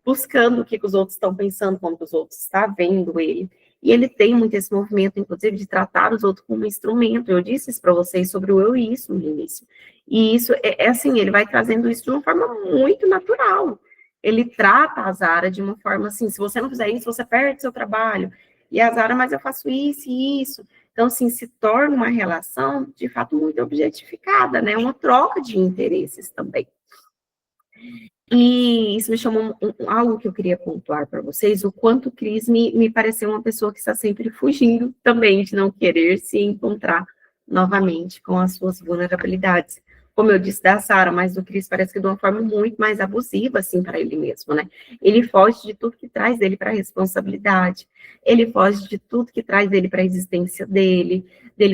buscando o que os outros estão pensando, como os outros estão vendo ele. E ele tem muito esse movimento, inclusive, de tratar os outros como um instrumento. Eu disse isso para vocês sobre o eu e isso no início. E isso é assim, ele vai trazendo isso de uma forma muito natural. Ele trata a Zara de uma forma assim, se você não fizer isso, você perde seu trabalho. E a Zara, mas eu faço isso e isso. Então, assim, se torna uma relação, de fato, muito objetificada, né? Uma troca de interesses também. E isso me chamou algo que eu queria pontuar para vocês, o quanto o Cris me pareceu uma pessoa que está sempre fugindo também de não querer se encontrar novamente com as suas vulnerabilidades. Como eu disse da Sarah, mas o Cris parece que de uma forma muito mais abusiva, assim, para ele mesmo, né? Ele foge de tudo que traz ele para a responsabilidade, ele foge de tudo que traz ele para a existência dele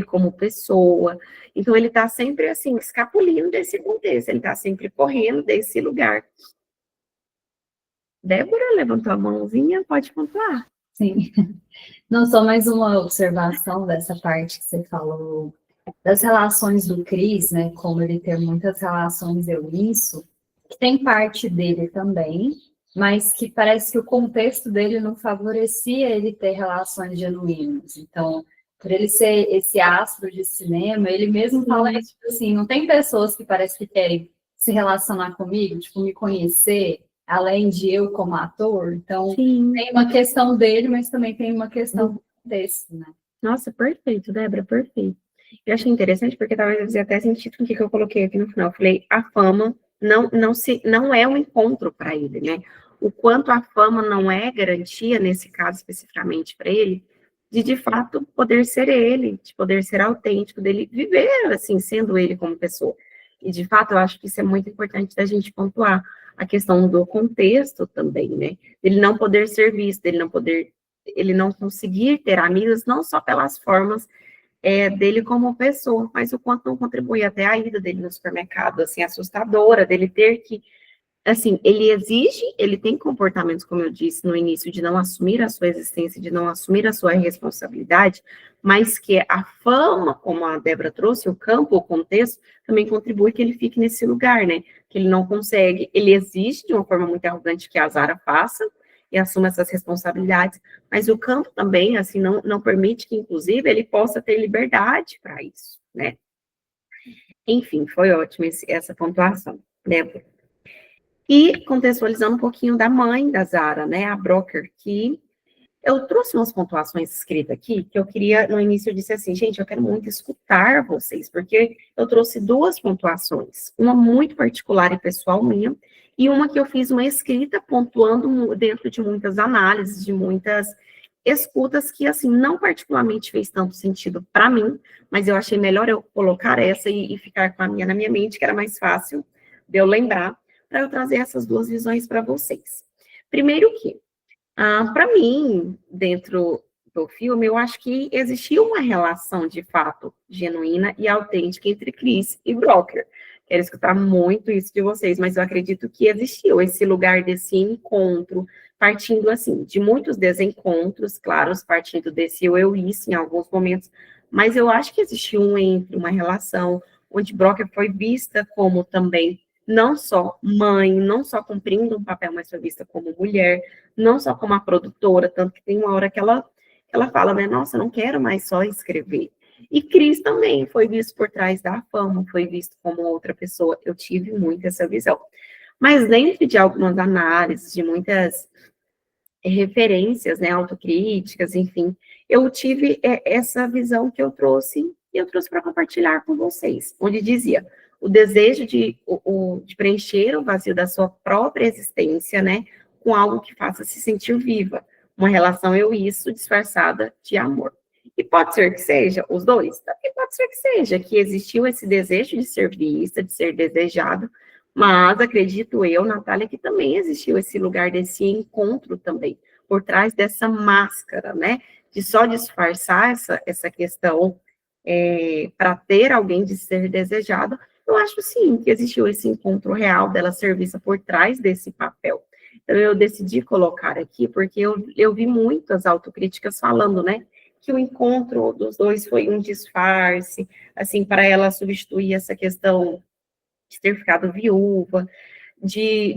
como pessoa. Então, ele está sempre, assim, escapulindo desse contexto, ele está sempre correndo desse lugar. Débora levantou a mãozinha, pode pontuar. Sim. Não, só mais uma observação dessa parte que você falou das relações do Cris, né, como ele ter muitas relações isso, que tem parte dele também, mas que parece que o contexto dele não favorecia ele ter relações genuínas. Então, por ele ser esse astro de cinema, ele mesmo fala, tipo assim, não tem pessoas que parece que querem se relacionar comigo, tipo, me conhecer, além de eu como ator. Então, Sim. Tem uma questão dele, mas também tem uma questão desse, né? Nossa, perfeito, Débora, perfeito. Eu achei interessante porque talvez eu dizia até sentido com o que eu coloquei aqui no final. Eu falei, a fama não é um encontro para ele, né? O quanto a fama não é garantia, nesse caso especificamente para ele, de fato poder ser ele, de poder ser autêntico, dele viver assim, sendo ele como pessoa. E de fato, eu acho que isso é muito importante da gente pontuar a questão do contexto também, né? Ele não poder ser visto, ele não conseguir ter amigos, não só pelas formas dele como pessoa, mas o quanto não contribui até a ida dele no supermercado, assim, assustadora, dele ter que assim, ele exige, ele tem comportamentos, como eu disse no início, de não assumir a sua existência, de não assumir a sua responsabilidade, mas que a fama, como a Débora trouxe, o campo, o contexto, também contribui que ele fique nesse lugar, né? Que ele não consegue, ele exige de uma forma muito arrogante que a Zara faça e assuma essas responsabilidades, mas o campo também, assim, não permite que, inclusive, ele possa ter liberdade para isso, né? Enfim, foi ótimo essa pontuação, né? E contextualizando um pouquinho da mãe da Zara, né, a Broker, que eu trouxe umas pontuações escritas aqui, que eu queria, no início eu disse assim, gente, eu quero muito escutar vocês, porque eu trouxe duas pontuações, uma muito particular e pessoal minha, e uma que eu fiz uma escrita pontuando dentro de muitas análises, de muitas escutas que, assim, não particularmente fez tanto sentido para mim, mas eu achei melhor eu colocar essa e ficar com a minha na minha mente, que era mais fácil de eu lembrar, para eu trazer essas duas visões para vocês. Primeiro que, para mim, dentro do filme, eu acho que existia uma relação, de fato, genuína e autêntica entre Chris e Broker. Quero escutar muito isso de vocês, mas eu acredito que existiu esse lugar desse encontro, partindo, assim, de muitos desencontros, claro, partindo desse eu isso em alguns momentos, mas eu acho que existiu uma relação, onde Broker foi vista como também não só mãe, não só cumprindo um papel, mas foi vista como mulher, não só como a produtora, tanto que tem uma hora que ela fala, né, nossa, não quero mais só escrever. E Cris também foi visto por trás da fama, foi visto como outra pessoa, eu tive muito essa visão. Mas dentro de algumas análises, de muitas referências, né, autocríticas, enfim, eu tive essa visão que eu trouxe, e eu trouxe para compartilhar com vocês, onde dizia, o desejo de preencher o vazio da sua própria existência, né, com algo que faça se sentir viva, uma relação eu isso disfarçada de amor. E pode ser que seja os dois, também pode ser que seja, que existiu esse desejo de ser vista, de ser desejado, mas acredito eu, Natália, que também existiu esse lugar desse encontro também, por trás dessa máscara, né? De só disfarçar essa questão para ter alguém de ser desejado. Eu acho sim que existiu esse encontro real dela ser vista por trás desse papel. Então, eu decidi colocar aqui, porque eu vi muitas autocríticas falando, né? Que o encontro dos dois foi um disfarce, assim, para ela substituir essa questão de ter ficado viúva, de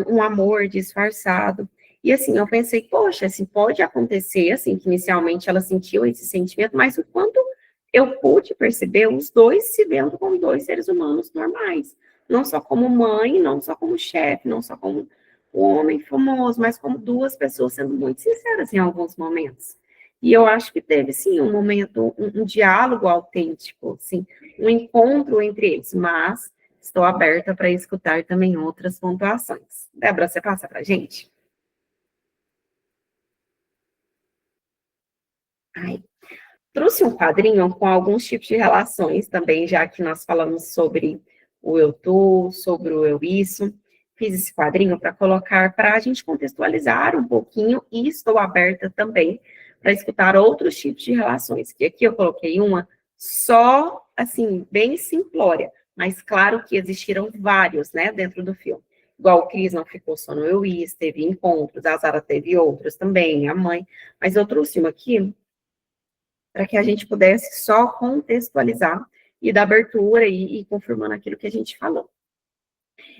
um amor disfarçado. E assim, eu pensei, poxa, assim, pode acontecer, assim, que inicialmente ela sentiu esse sentimento, mas o quanto eu pude perceber os dois se vendo como dois seres humanos normais. Não só como mãe, não só como chefe, não só como um homem famoso, mas como duas pessoas sendo muito sinceras em alguns momentos. E eu acho que teve, sim, um momento, um diálogo autêntico, assim, um encontro entre eles, mas estou aberta para escutar também outras pontuações. Débora, você passa para a gente? Ai, trouxe um quadrinho com alguns tipos de relações também, já que nós falamos sobre o eu tu, sobre o eu isso. Fiz esse quadrinho para colocar, para a gente contextualizar um pouquinho, e estou aberta também para escutar outros tipos de relações, que aqui eu coloquei uma só, assim, bem simplória, mas claro que existiram vários, né, dentro do filme. Igual o Cris não ficou só no eu isso, teve encontros, a Zara teve outros também, a mãe, mas eu trouxe uma aqui para que a gente pudesse só contextualizar e dar abertura e confirmando aquilo que a gente falou.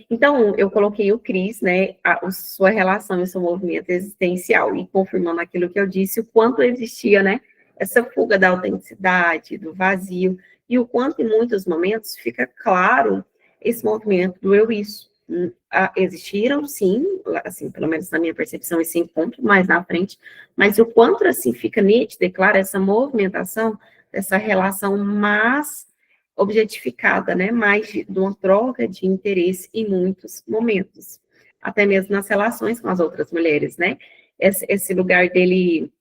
Então, eu coloquei o Cris, né, sua relação e seu movimento existencial, e confirmando aquilo que eu disse, o quanto existia, né, essa fuga da autenticidade, do vazio, e o quanto, em muitos momentos, fica claro esse movimento do eu isso. Existiram, sim, assim, pelo menos na minha percepção, esse encontro mais na frente, mas o quanto, assim, fica nítido e claro essa movimentação, essa relação mais objetificada, né, mais de uma troca de interesse em muitos momentos, até mesmo nas relações com as outras mulheres, né, esse lugar dele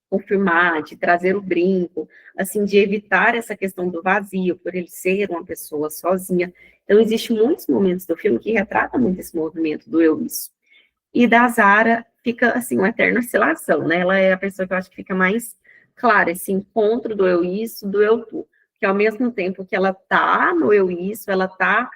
confirmar, de trazer o brinco, assim, de evitar essa questão do vazio, por ele ser uma pessoa sozinha. Então, existem muitos momentos do filme que retratam muito esse movimento do eu isso. E da Zara fica, assim, uma eterna oscilação, né? Ela é a pessoa que eu acho que fica mais clara, esse encontro do eu isso, do eu tu. Que ao mesmo tempo que ela tá no eu isso, ela tá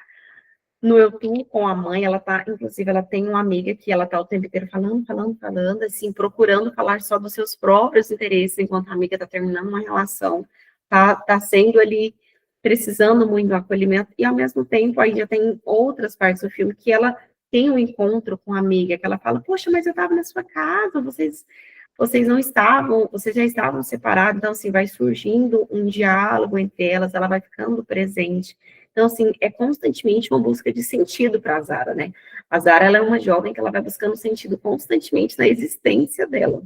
No Eu Tu, com a mãe, inclusive, ela tem uma amiga que ela tá o tempo inteiro falando, assim, procurando falar só dos seus próprios interesses, enquanto a amiga tá terminando uma relação, tá sendo ali, precisando muito do acolhimento, e ao mesmo tempo, aí já tem outras partes do filme que ela tem um encontro com a amiga, que ela fala, poxa, mas eu tava na sua casa, vocês não estavam, vocês já estavam separados, então, assim, vai surgindo um diálogo entre elas, ela vai ficando presente. Então, assim, é constantemente uma busca de sentido para a Zara, né? A Zara, ela é uma jovem que ela vai buscando sentido constantemente na existência dela.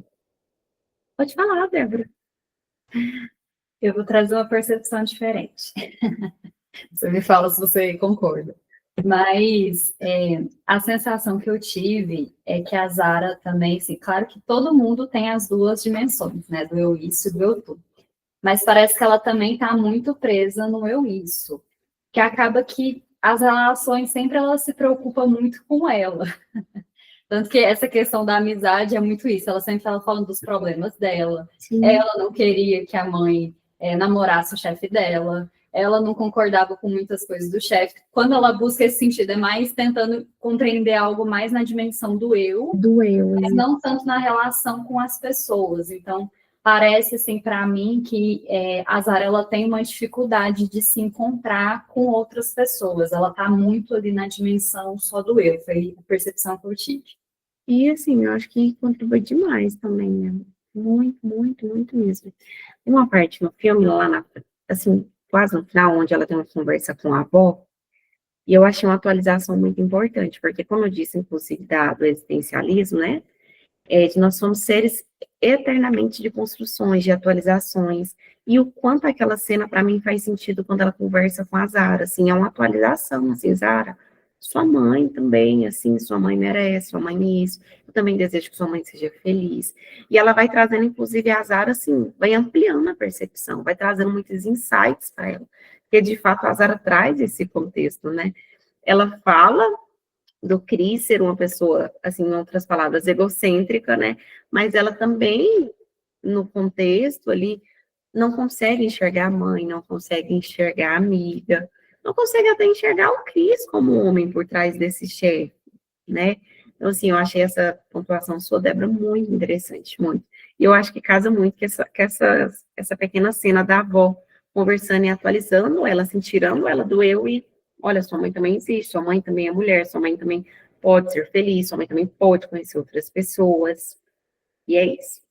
Pode falar, Débora. Eu vou trazer uma percepção diferente. Você me fala se você concorda. Mas a sensação que eu tive é que a Zara também, assim, claro que todo mundo tem as duas dimensões, né? Do eu isso e do eu tu. Mas parece que ela também está muito presa no eu isso. Que acaba que as relações sempre ela se preocupa muito com ela. Tanto que essa questão da amizade é muito isso. Ela sempre estava falando dos problemas dela. Sim. Ela não queria que a mãe namorasse o chefe dela. Ela não concordava com muitas coisas do chefe. Quando ela busca esse sentido, é mais tentando compreender algo mais na dimensão do eu, mas não tanto na relação com as pessoas. Então, parece, assim, para mim, que a Zara ela tem uma dificuldade de se encontrar com outras pessoas. Ela está muito ali na dimensão só do eu. Foi a percepção que eu tive. E, assim, eu acho que contribui demais também, né? Muito, muito, muito mesmo. Tem uma parte no filme, assim, quase no final, onde ela tem uma conversa com a avó, e eu achei uma atualização muito importante, porque, como eu disse, inclusive, do existencialismo, né? De nós somos seres eternamente de construções, de atualizações, e o quanto aquela cena, para mim, faz sentido quando ela conversa com a Zara, assim, é uma atualização, assim, Zara, sua mãe também, assim, sua mãe merece, sua mãe isso, eu também desejo que sua mãe seja feliz, e ela vai trazendo, inclusive, a Zara, assim, vai ampliando a percepção, vai trazendo muitos insights para ela, porque, de fato, a Zara traz esse contexto, né, ela fala do Cris ser uma pessoa, assim, em outras palavras, egocêntrica, né? Mas ela também, no contexto ali, não consegue enxergar a mãe, não consegue enxergar a amiga, não consegue até enxergar o Cris como homem por trás desse chefe, né? Então, assim, eu achei essa pontuação sua, Débora, muito interessante, muito. E eu acho que casa muito com essa pequena cena da avó conversando e atualizando ela, assim, tirando ela do eu e olha, sua mãe também existe, sua mãe também é mulher, sua mãe também pode ser feliz, sua mãe também pode conhecer outras pessoas. E é isso.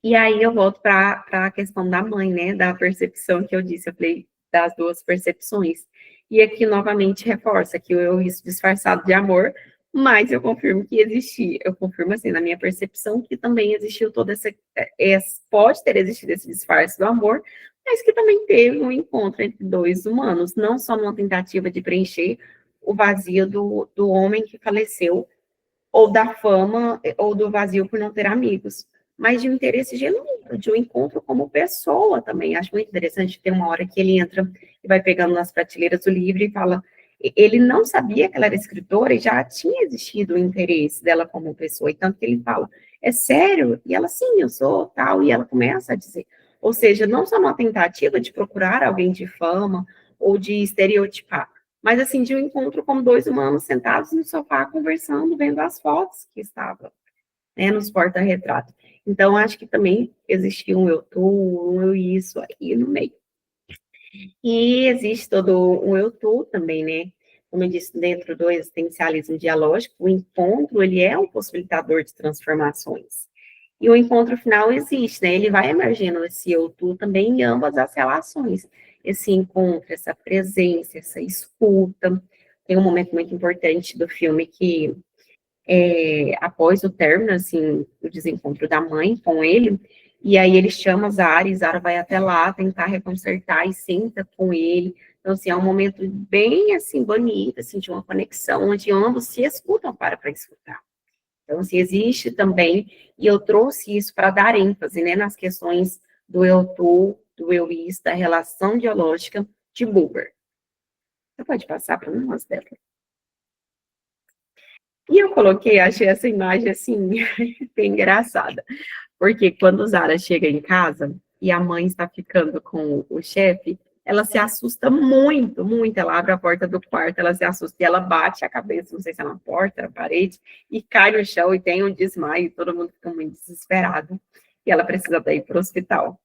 E aí eu volto para a questão da mãe, né? Da percepção que eu disse, eu falei das duas percepções. E aqui novamente reforça que eu isso disfarçado de amor, mas eu confirmo que existia, eu confirmo assim, na minha percepção, que também existiu toda pode ter existido esse disfarce do amor, mas que também teve um encontro entre dois humanos, não só numa tentativa de preencher o vazio do homem que faleceu, ou da fama, ou do vazio por não ter amigos, mas de um interesse genuíno, de um encontro como pessoa também. Acho muito interessante, tem uma hora que ele entra e vai pegando nas prateleiras do livro e fala, ele não sabia que ela era escritora e já tinha existido o interesse dela como pessoa, e tanto que ele fala, é sério? E ela, sim, eu sou, tal, e ela começa a dizer, ou seja, não só uma tentativa de procurar alguém de fama ou de estereotipar, mas assim, de um encontro como dois humanos sentados no sofá, conversando, vendo as fotos que estavam, né, nos porta-retratos. Então, acho que também existia um eu tu, um eu isso aí no meio. E existe todo um eu tu também, né? Como eu disse, dentro do existencialismo dialógico, o encontro, ele é um possibilitador de transformações. E o encontro final existe, né? Ele vai emergindo esse eu tu também em ambas as relações. Esse encontro, essa presença, essa escuta. Tem um momento muito importante do filme que, após o término, assim, o desencontro da mãe com ele, e aí ele chama Zara, e Zara vai até lá tentar reconsertar e senta com ele. Então, assim, é um momento bem, assim, bonito, assim, de uma conexão, onde ambos se escutam para escutar. Então, assim, existe também, e eu trouxe isso para dar ênfase, né, nas questões do eu tu, do eu isso, da relação dialógica de Buber. Você pode passar para nós, Débora? E eu coloquei, achei essa imagem, assim, bem engraçada, porque quando Zara chega em casa e a mãe está ficando com o chefe, ela se assusta muito, muito. Ela abre a porta do quarto, ela se assusta e ela bate a cabeça, não sei se é na porta, na parede, e cai no chão e tem um desmaio, e todo mundo fica muito desesperado. E ela precisa ir para o hospital.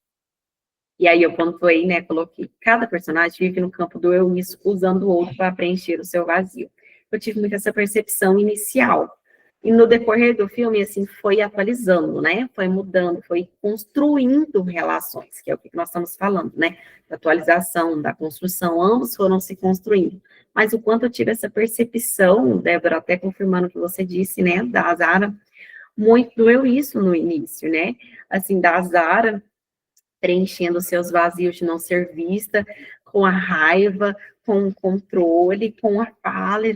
E aí eu pontuei, né, coloquei, cada personagem vive no campo do eu isso, usando o outro para preencher o seu vazio. Eu tive muito essa percepção inicial. E no decorrer do filme, assim, foi atualizando, né, foi mudando, foi construindo relações, que é o que nós estamos falando, né, da atualização, da construção, ambos foram se construindo. Mas o quanto eu tive essa percepção, Débora, até confirmando o que você disse, né, da Zara, muito doeu isso no início, né, assim, da Zara, preenchendo seus vazios de não ser vista, com a raiva, com o controle, com a fala,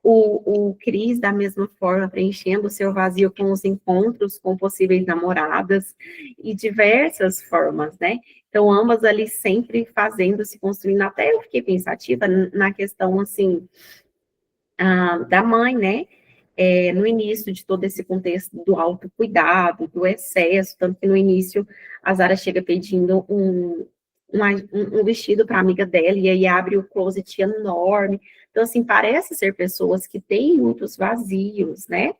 o Cris, da mesma forma, preenchendo o seu vazio com os encontros com possíveis namoradas, e diversas formas, né? Então, ambas ali sempre fazendo, se construindo, até eu fiquei pensativa na questão, assim, da mãe, né? No início de todo esse contexto do autocuidado, do excesso, tanto que no início a Zara chega pedindo um vestido para a amiga dela, e aí abre o closet enorme. Então, assim, parece ser pessoas que têm muitos vazios, né?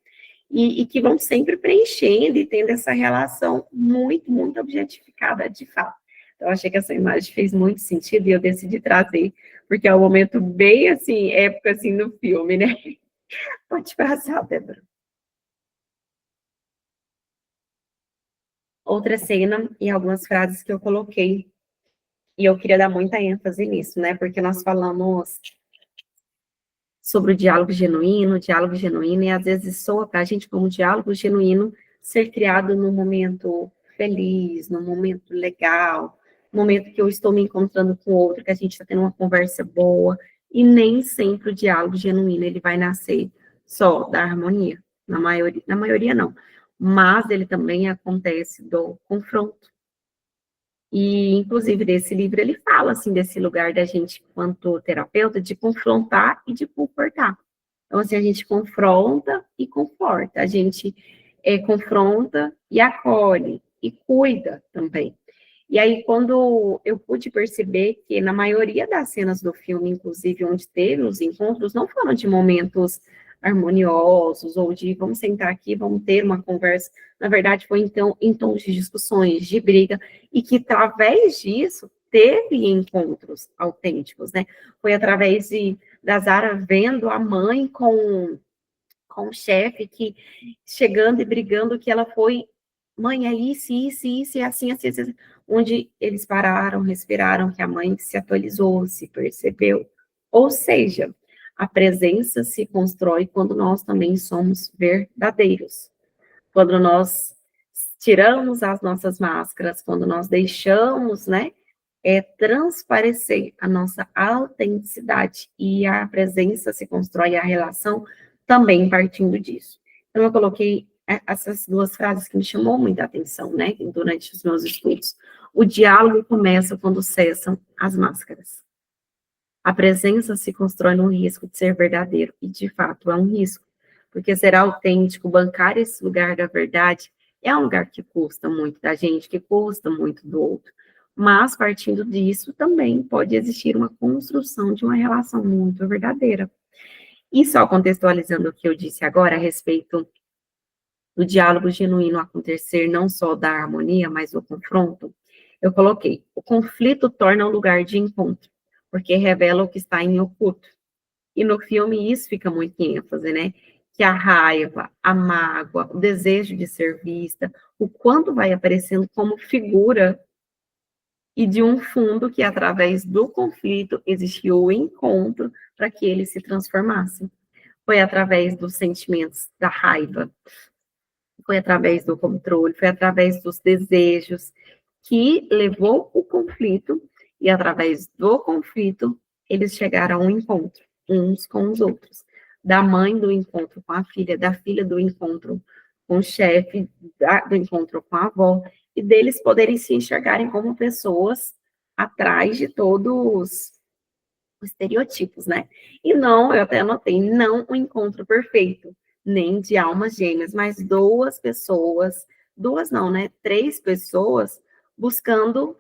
E que vão sempre preenchendo e tendo essa relação muito, muito objetificada de fato. Então, eu achei que essa imagem fez muito sentido e eu decidi trazer, porque é um momento bem, assim, época, assim, no filme, né? Pode passar, Débora. Outra cena e algumas frases que eu coloquei, e eu queria dar muita ênfase nisso, né? Porque nós falamos sobre o diálogo genuíno, e às vezes soa para a gente como diálogo genuíno ser criado num momento feliz, num momento legal, num momento que eu estou me encontrando com outro, que a gente está tendo uma conversa boa, e nem sempre o diálogo genuíno ele vai nascer só da harmonia, na maioria não, mas ele também acontece do confronto. E, inclusive, desse livro, ele fala, assim, desse lugar da gente, quanto terapeuta, de confrontar e de confortar. Então, assim, a gente confronta e conforta, a gente confronta e acolhe, e cuida também. E aí, quando eu pude perceber que na maioria das cenas do filme, inclusive onde teve os encontros, não foram de momentos harmoniosos, ou de vamos sentar aqui, vamos ter uma conversa. Na verdade, foi então em tons de discussões, de briga, e que através disso teve encontros autênticos, né? Foi através da Zara vendo a mãe com o chefe, que chegando e brigando, que ela foi, mãe, é isso, é assim, assim, assim, onde eles pararam, respiraram, que a mãe se atualizou, se percebeu. Ou seja, a presença se constrói quando nós também somos verdadeiros. Quando nós tiramos as nossas máscaras, quando nós deixamos, né, transparecer a nossa autenticidade, e a presença se constrói, a relação também partindo disso. Então, eu coloquei essas duas frases que me chamou muita atenção, né, durante os meus estudos. O diálogo começa quando cessam as máscaras. A presença se constrói no risco de ser verdadeiro, e de fato é um risco, porque ser autêntico, bancar esse lugar da verdade, é um lugar que custa muito da gente, que custa muito do outro. Mas, partindo disso, também pode existir uma construção de uma relação muito verdadeira. E só contextualizando o que eu disse agora a respeito do diálogo genuíno acontecer não só da harmonia, mas do confronto, eu coloquei, o conflito torna um lugar de encontro, porque revela o que está em oculto. E no filme isso fica muito em ênfase, né? Que a raiva, a mágoa, o desejo de ser vista, o quanto vai aparecendo como figura, e de um fundo que, através do conflito, existiu o encontro para que ele se transformasse. Foi através dos sentimentos da raiva, foi através do controle, foi através dos desejos que levou o conflito, e através do conflito eles chegaram a um encontro, uns com os outros. Da mãe do encontro com a filha, da filha do encontro com o chefe, do encontro com a avó, e deles poderem se enxergarem como pessoas atrás de todos os estereotipos, né? E não, eu até anotei, não um encontro perfeito, nem de almas gêmeas, mas duas pessoas, duas não, né? Três pessoas buscando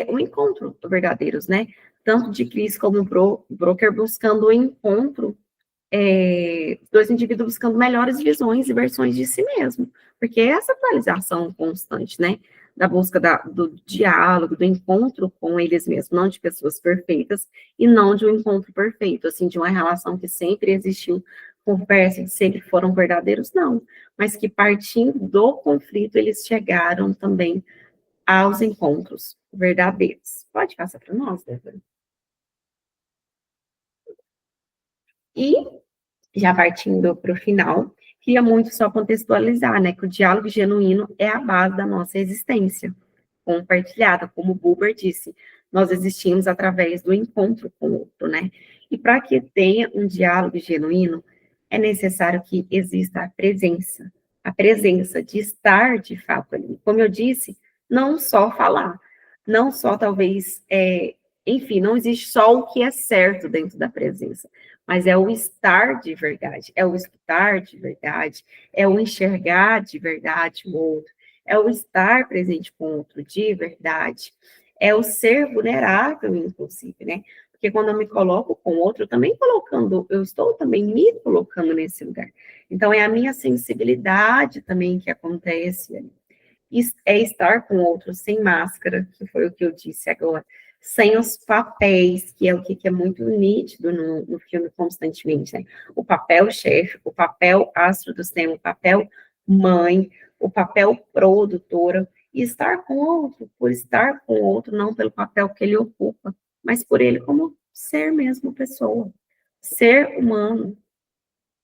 o encontro verdadeiros, né? Tanto de Cris como broker buscando o encontro, dois indivíduos buscando melhores visões e versões de si mesmo, porque é essa atualização constante, né? Da busca do diálogo, do encontro com eles mesmos, não de pessoas perfeitas e não de um encontro perfeito, assim, de uma relação que sempre existiu, conversa, que sempre foram verdadeiros, não, mas que partindo do conflito, eles chegaram também aos encontros verdadeiros. Pode passar para nós, Débora? E, já partindo para o final, queria muito só contextualizar, né, que o diálogo genuíno é a base da nossa existência compartilhada, como o Buber disse, nós existimos através do encontro com o outro, né? E para que tenha um diálogo genuíno, é necessário que exista a presença de estar de fato ali. Como eu disse, não só falar, não só talvez, enfim, não existe só o que é certo dentro da presença, mas é o estar de verdade, é o escutar de verdade, é o enxergar de verdade o outro, é o estar presente com o outro de verdade, é o ser vulnerável, inclusive, né? Porque quando eu me coloco com o outro, eu estou também me colocando nesse lugar. Então, é a minha sensibilidade também que acontece ali. É estar com o outro sem máscara, que foi o que eu disse agora, sem os papéis, que é o que é muito nítido no filme constantemente, né? O papel chefe, o papel astro do cinema, o papel mãe, o papel produtora, e estar com o outro, por estar com o outro, não pelo papel que ele ocupa, mas por ele como ser mesmo pessoa, ser humano.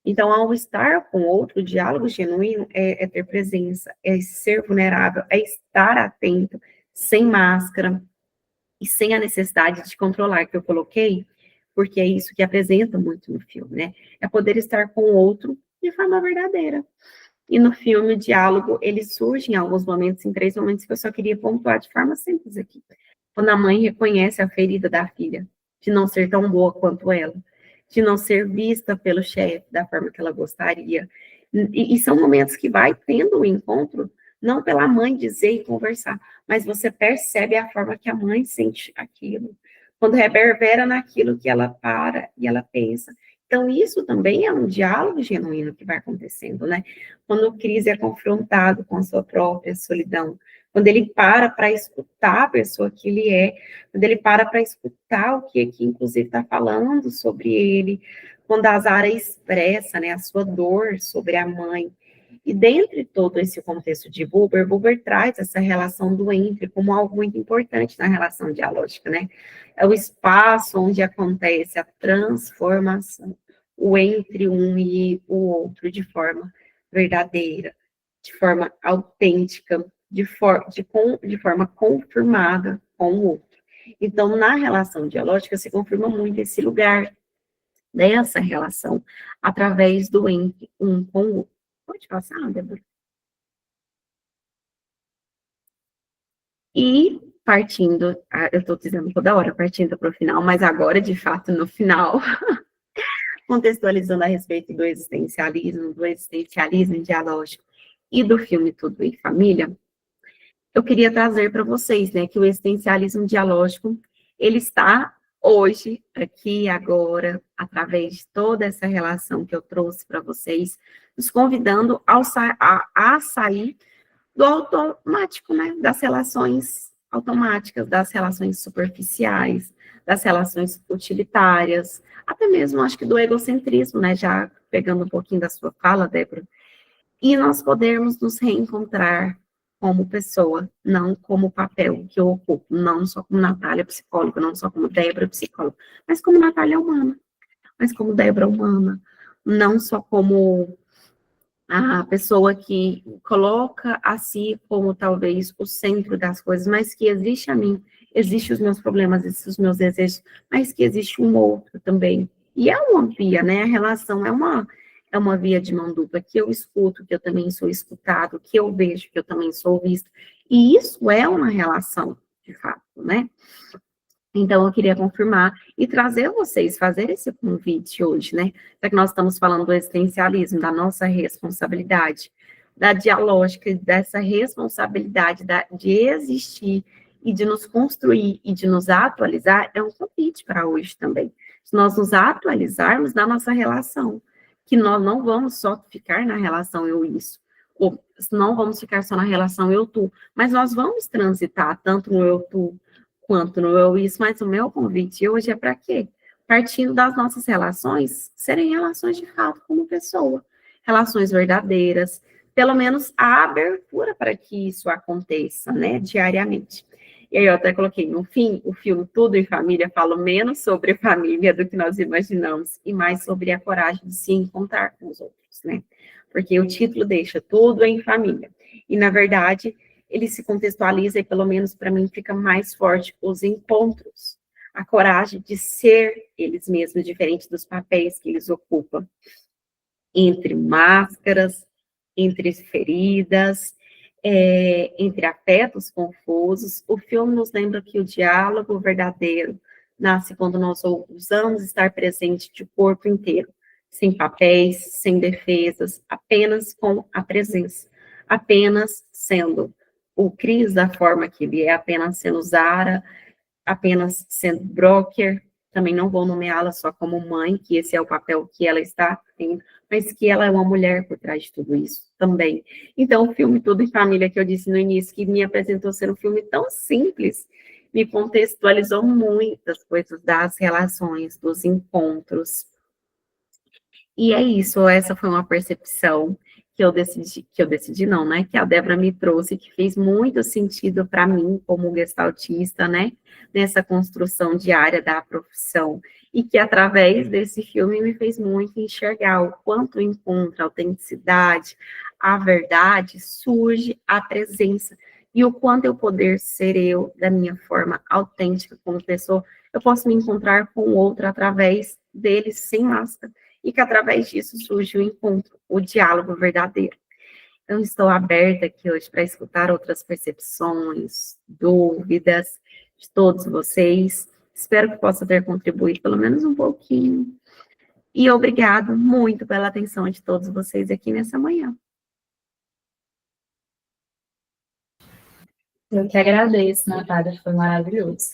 Então, ao estar com o outro, o diálogo genuíno é ter presença, é ser vulnerável, é estar atento, sem máscara e sem a necessidade de controlar, que eu coloquei, porque é isso que apresenta muito no filme, né? É poder estar com o outro de forma verdadeira. E no filme, o diálogo, ele surge em alguns momentos, em 3 momentos que eu só queria pontuar de forma simples aqui. Quando a mãe reconhece a ferida da filha, de não ser tão boa quanto ela, de não ser vista pelo chefe da forma que ela gostaria. E são momentos que vai tendo o encontro, não pela mãe dizer e conversar, mas você percebe a forma que a mãe sente aquilo, quando reverbera naquilo que ela para e ela pensa. Então, isso também é um diálogo genuíno que vai acontecendo, né? Quando o Cris é confrontado com a sua própria solidão, quando ele para escutar a pessoa que ele é, quando ele para escutar o que aqui, inclusive, está falando sobre ele, quando a Zara expressa, né, a sua dor sobre a mãe. E dentre todo esse contexto de Buber traz essa relação do entre como algo muito importante na relação dialógica, né? É o espaço onde acontece a transformação, o entre um e o outro de forma verdadeira, de forma autêntica, de forma confirmada com o outro. Então, na relação dialógica, se confirma muito esse lugar dessa relação, através do entre um com o outro. Pode passar, Débora? E partindo, eu estou dizendo toda hora, partindo para o final, mas agora, de fato, no final, contextualizando a respeito do existencialismo dialógico e do filme Tudo em Família, eu queria trazer para vocês, né, que o existencialismo dialógico, ele está hoje, aqui, agora, através de toda essa relação que eu trouxe para vocês, nos convidando a sair do automático, né, das relações automáticas, das relações superficiais, das relações utilitárias, até mesmo, acho que do egocentrismo, né, já pegando um pouquinho da sua fala, Débora, e nós podermos nos reencontrar como pessoa, não como papel que eu ocupo, não só como Natália psicóloga, não só como Débora psicóloga, mas como Natália humana, mas como Débora humana, não só como a pessoa que coloca a si como talvez o centro das coisas, mas que existe a mim, existe os meus problemas, existem os meus desejos, mas que existe um outro também. E é uma via, né? A relação é uma via de mão dupla, que eu escuto, que eu também sou escutado, que eu vejo, que eu também sou visto. E isso é uma relação, de fato, né? Então, eu queria confirmar e trazer vocês, fazer esse convite hoje, né? Já que nós estamos falando do existencialismo, da nossa responsabilidade, da dialógica, dessa responsabilidade de existir e de nos construir e de nos atualizar é um convite para hoje também. Se nós nos atualizarmos na nossa relação, que nós não vamos só ficar na relação eu-isso, ou não vamos ficar só na relação eu-tu, mas nós vamos transitar tanto no eu-tu quanto no eu-isso, mas o meu convite hoje é para quê? Partindo das nossas relações, serem relações de fato como pessoa, relações verdadeiras, pelo menos a abertura para que isso aconteça, né, diariamente. E aí eu até coloquei, no fim, o filme Tudo em Família fala menos sobre família do que nós imaginamos, e mais sobre a coragem de se encontrar com os outros, né? Porque o título deixa Tudo em Família. E, na verdade, ele se contextualiza, e pelo menos para mim fica mais forte, os encontros. A coragem de ser eles mesmos, diferente dos papéis que eles ocupam. Entre máscaras, entre feridas, entre afetos confusos. O filme nos lembra que o diálogo verdadeiro nasce quando nós ousamos estar presente de corpo inteiro, sem papéis, sem defesas, apenas com a presença, apenas sendo o Cris da forma que ele é, apenas sendo Zara, apenas sendo broker, também não vou nomeá-la só como mãe, que esse é o papel que ela está tendo, mas que ela é uma mulher por trás de tudo isso também. Então, o filme Tudo em Família, que eu disse no início, que me apresentou ser um filme tão simples, me contextualizou muitas coisas das relações, dos encontros. E é isso, essa foi uma percepção que eu decidi não, né, que a Débora me trouxe, que fez muito sentido para mim, como gestaltista, né, nessa construção diária da profissão, e que através desse filme me fez muito enxergar o quanto encontra a autenticidade, a verdade, surge a presença, e o quanto eu poder ser eu, da minha forma autêntica como pessoa, eu posso me encontrar com o outro através dele, sem máscara, e que através disso surge o encontro, o diálogo verdadeiro. Então, estou aberta aqui hoje para escutar outras percepções, dúvidas de todos vocês. Espero que possa ter contribuído pelo menos um pouquinho. E obrigado muito pela atenção de todos vocês aqui nessa manhã. Eu que agradeço, Natália, foi maravilhoso.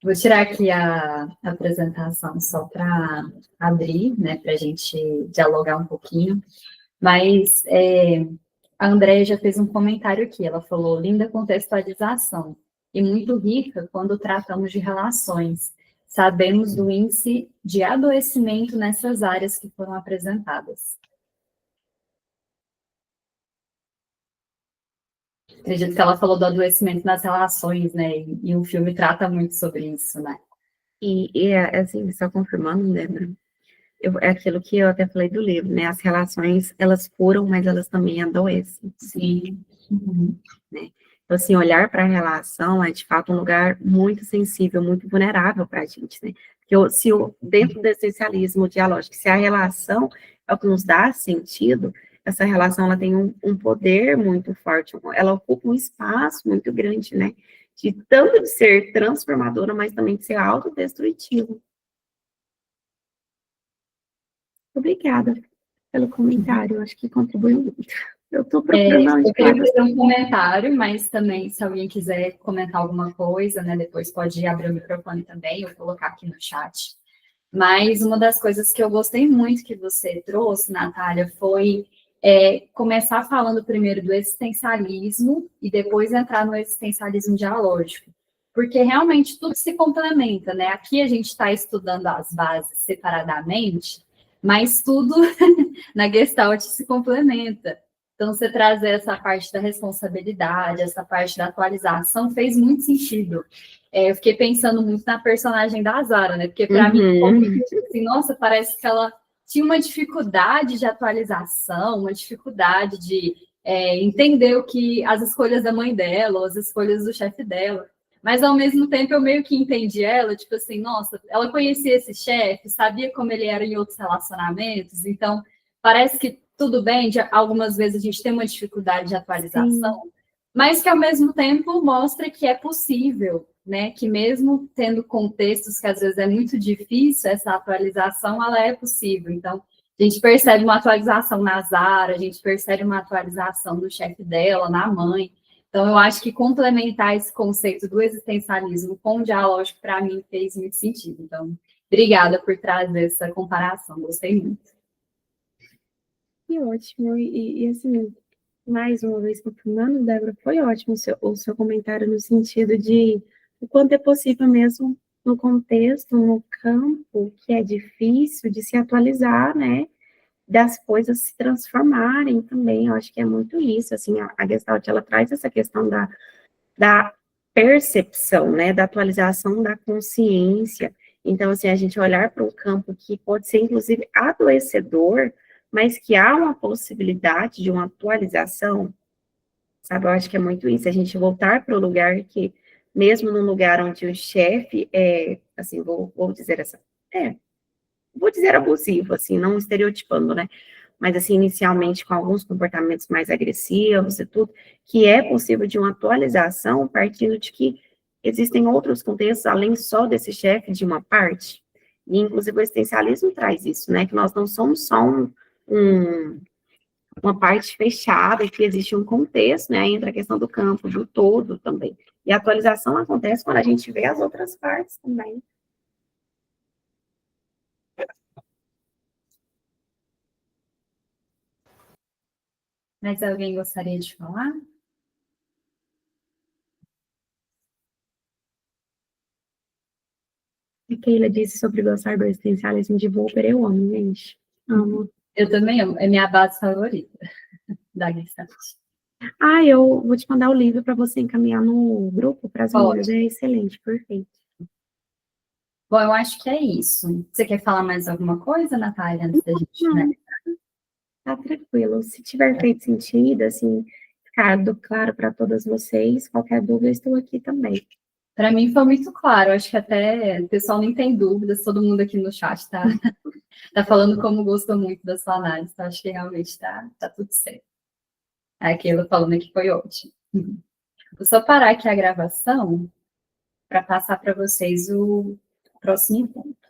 Vou tirar aqui a apresentação só para abrir, né, para a gente dialogar um pouquinho. Mas a Andréia já fez um comentário aqui, ela falou, linda contextualização, e muito rica quando tratamos de relações. Sabemos do índice de adoecimento nessas áreas que foram apresentadas. Acredito que ela falou do adoecimento nas relações, né? E o filme trata muito sobre isso, né? E assim, só confirmando, Débora, é aquilo que eu até falei do livro, né? As relações, elas curam, mas elas também adoecem. Sim. Né? Então, assim, olhar para a relação é, de fato, um lugar muito sensível, muito vulnerável para a gente, né? Porque dentro do essencialismo dialógico, se a relação é o que nos dá sentido, essa relação, ela tem um poder muito forte, ela ocupa um espaço muito grande, né? De tanto de ser transformadora, mas também de ser autodestrutiva. Obrigada pelo comentário, acho que contribuiu muito. Eu estou procurando eu queria fazer um comentário, mas também, se alguém quiser comentar alguma coisa, né, depois pode abrir o microfone também, ou colocar aqui no chat. Mas uma das coisas que eu gostei muito que você trouxe, Natália, foi começar falando primeiro do existencialismo e depois entrar no existencialismo dialógico. Porque realmente tudo se complementa, né? Aqui a gente está estudando as bases separadamente, mas tudo na Gestalt se complementa. Então, você trazer essa parte da responsabilidade, essa parte da atualização, fez muito sentido. Eu fiquei pensando muito na personagem da Zara, né? Porque, para mim, assim, nossa, parece que ela tinha uma dificuldade de atualização, uma dificuldade de entender o que as escolhas da mãe dela, ou as escolhas do chefe dela. Mas, ao mesmo tempo, eu meio que entendi ela, tipo assim, nossa, ela conhecia esse chefe, sabia como ele era em outros relacionamentos, então, parece que tudo bem, algumas vezes a gente tem uma dificuldade de atualização, sim, mas que, ao mesmo tempo, mostra que é possível, né? Que mesmo tendo contextos que, às vezes, é muito difícil, essa atualização, ela é possível. Então, a gente percebe uma atualização na Zara, a gente percebe uma atualização do chefe dela, na mãe. Então, eu acho que complementar esse conceito do existencialismo com o dialógico, para mim, fez muito sentido. Então, obrigada por trazer essa comparação, gostei muito. Que ótimo, assim, mais uma vez confirmando, Débora, foi ótimo o seu comentário no sentido de o quanto é possível mesmo no contexto, no campo, que é difícil de se atualizar, né, das coisas se transformarem também, eu acho que é muito isso, assim, a Gestalt, ela traz essa questão da percepção, né, da atualização da consciência. Então, assim, a gente olhar para um campo que pode ser, inclusive, adoecedor, mas que há uma possibilidade de uma atualização, sabe? Eu acho que é muito isso, a gente voltar para o lugar que, mesmo num lugar onde o chefe é, assim, vou dizer essa, vou dizer abusivo, assim, não estereotipando, né? Mas, assim, inicialmente com alguns comportamentos mais agressivos e tudo, que é possível de uma atualização partindo de que existem outros contextos, além só desse chefe de uma parte, e inclusive o existencialismo traz isso, né, que nós não somos só uma parte fechada, e que existe um contexto, né, entre a questão do campo, do todo também, e a atualização acontece quando a gente vê as outras partes também. Mas alguém gostaria de falar? A Keila disse sobre gostar do existencialismo de Wolper, eu amo, gente. Amo. Eu também amo, é minha base favorita da Gestalt. Ah, eu vou te mandar o livro para você encaminhar no grupo para as meninas. É excelente, perfeito. Bom, eu acho que é isso. Você quer falar mais alguma coisa, Natália, antes da gente, né? Tá tranquilo. Se tiver feito sentido, assim, ficado claro para todas vocês, qualquer dúvida, eu estou aqui também. Para mim foi muito claro, acho que até o pessoal nem tem dúvidas, todo mundo aqui no chat tá falando como gostou muito da sua análise, então acho que realmente tá tudo certo. Aquilo falando que foi ótimo. Vou só parar aqui a gravação para passar para vocês o próximo encontro.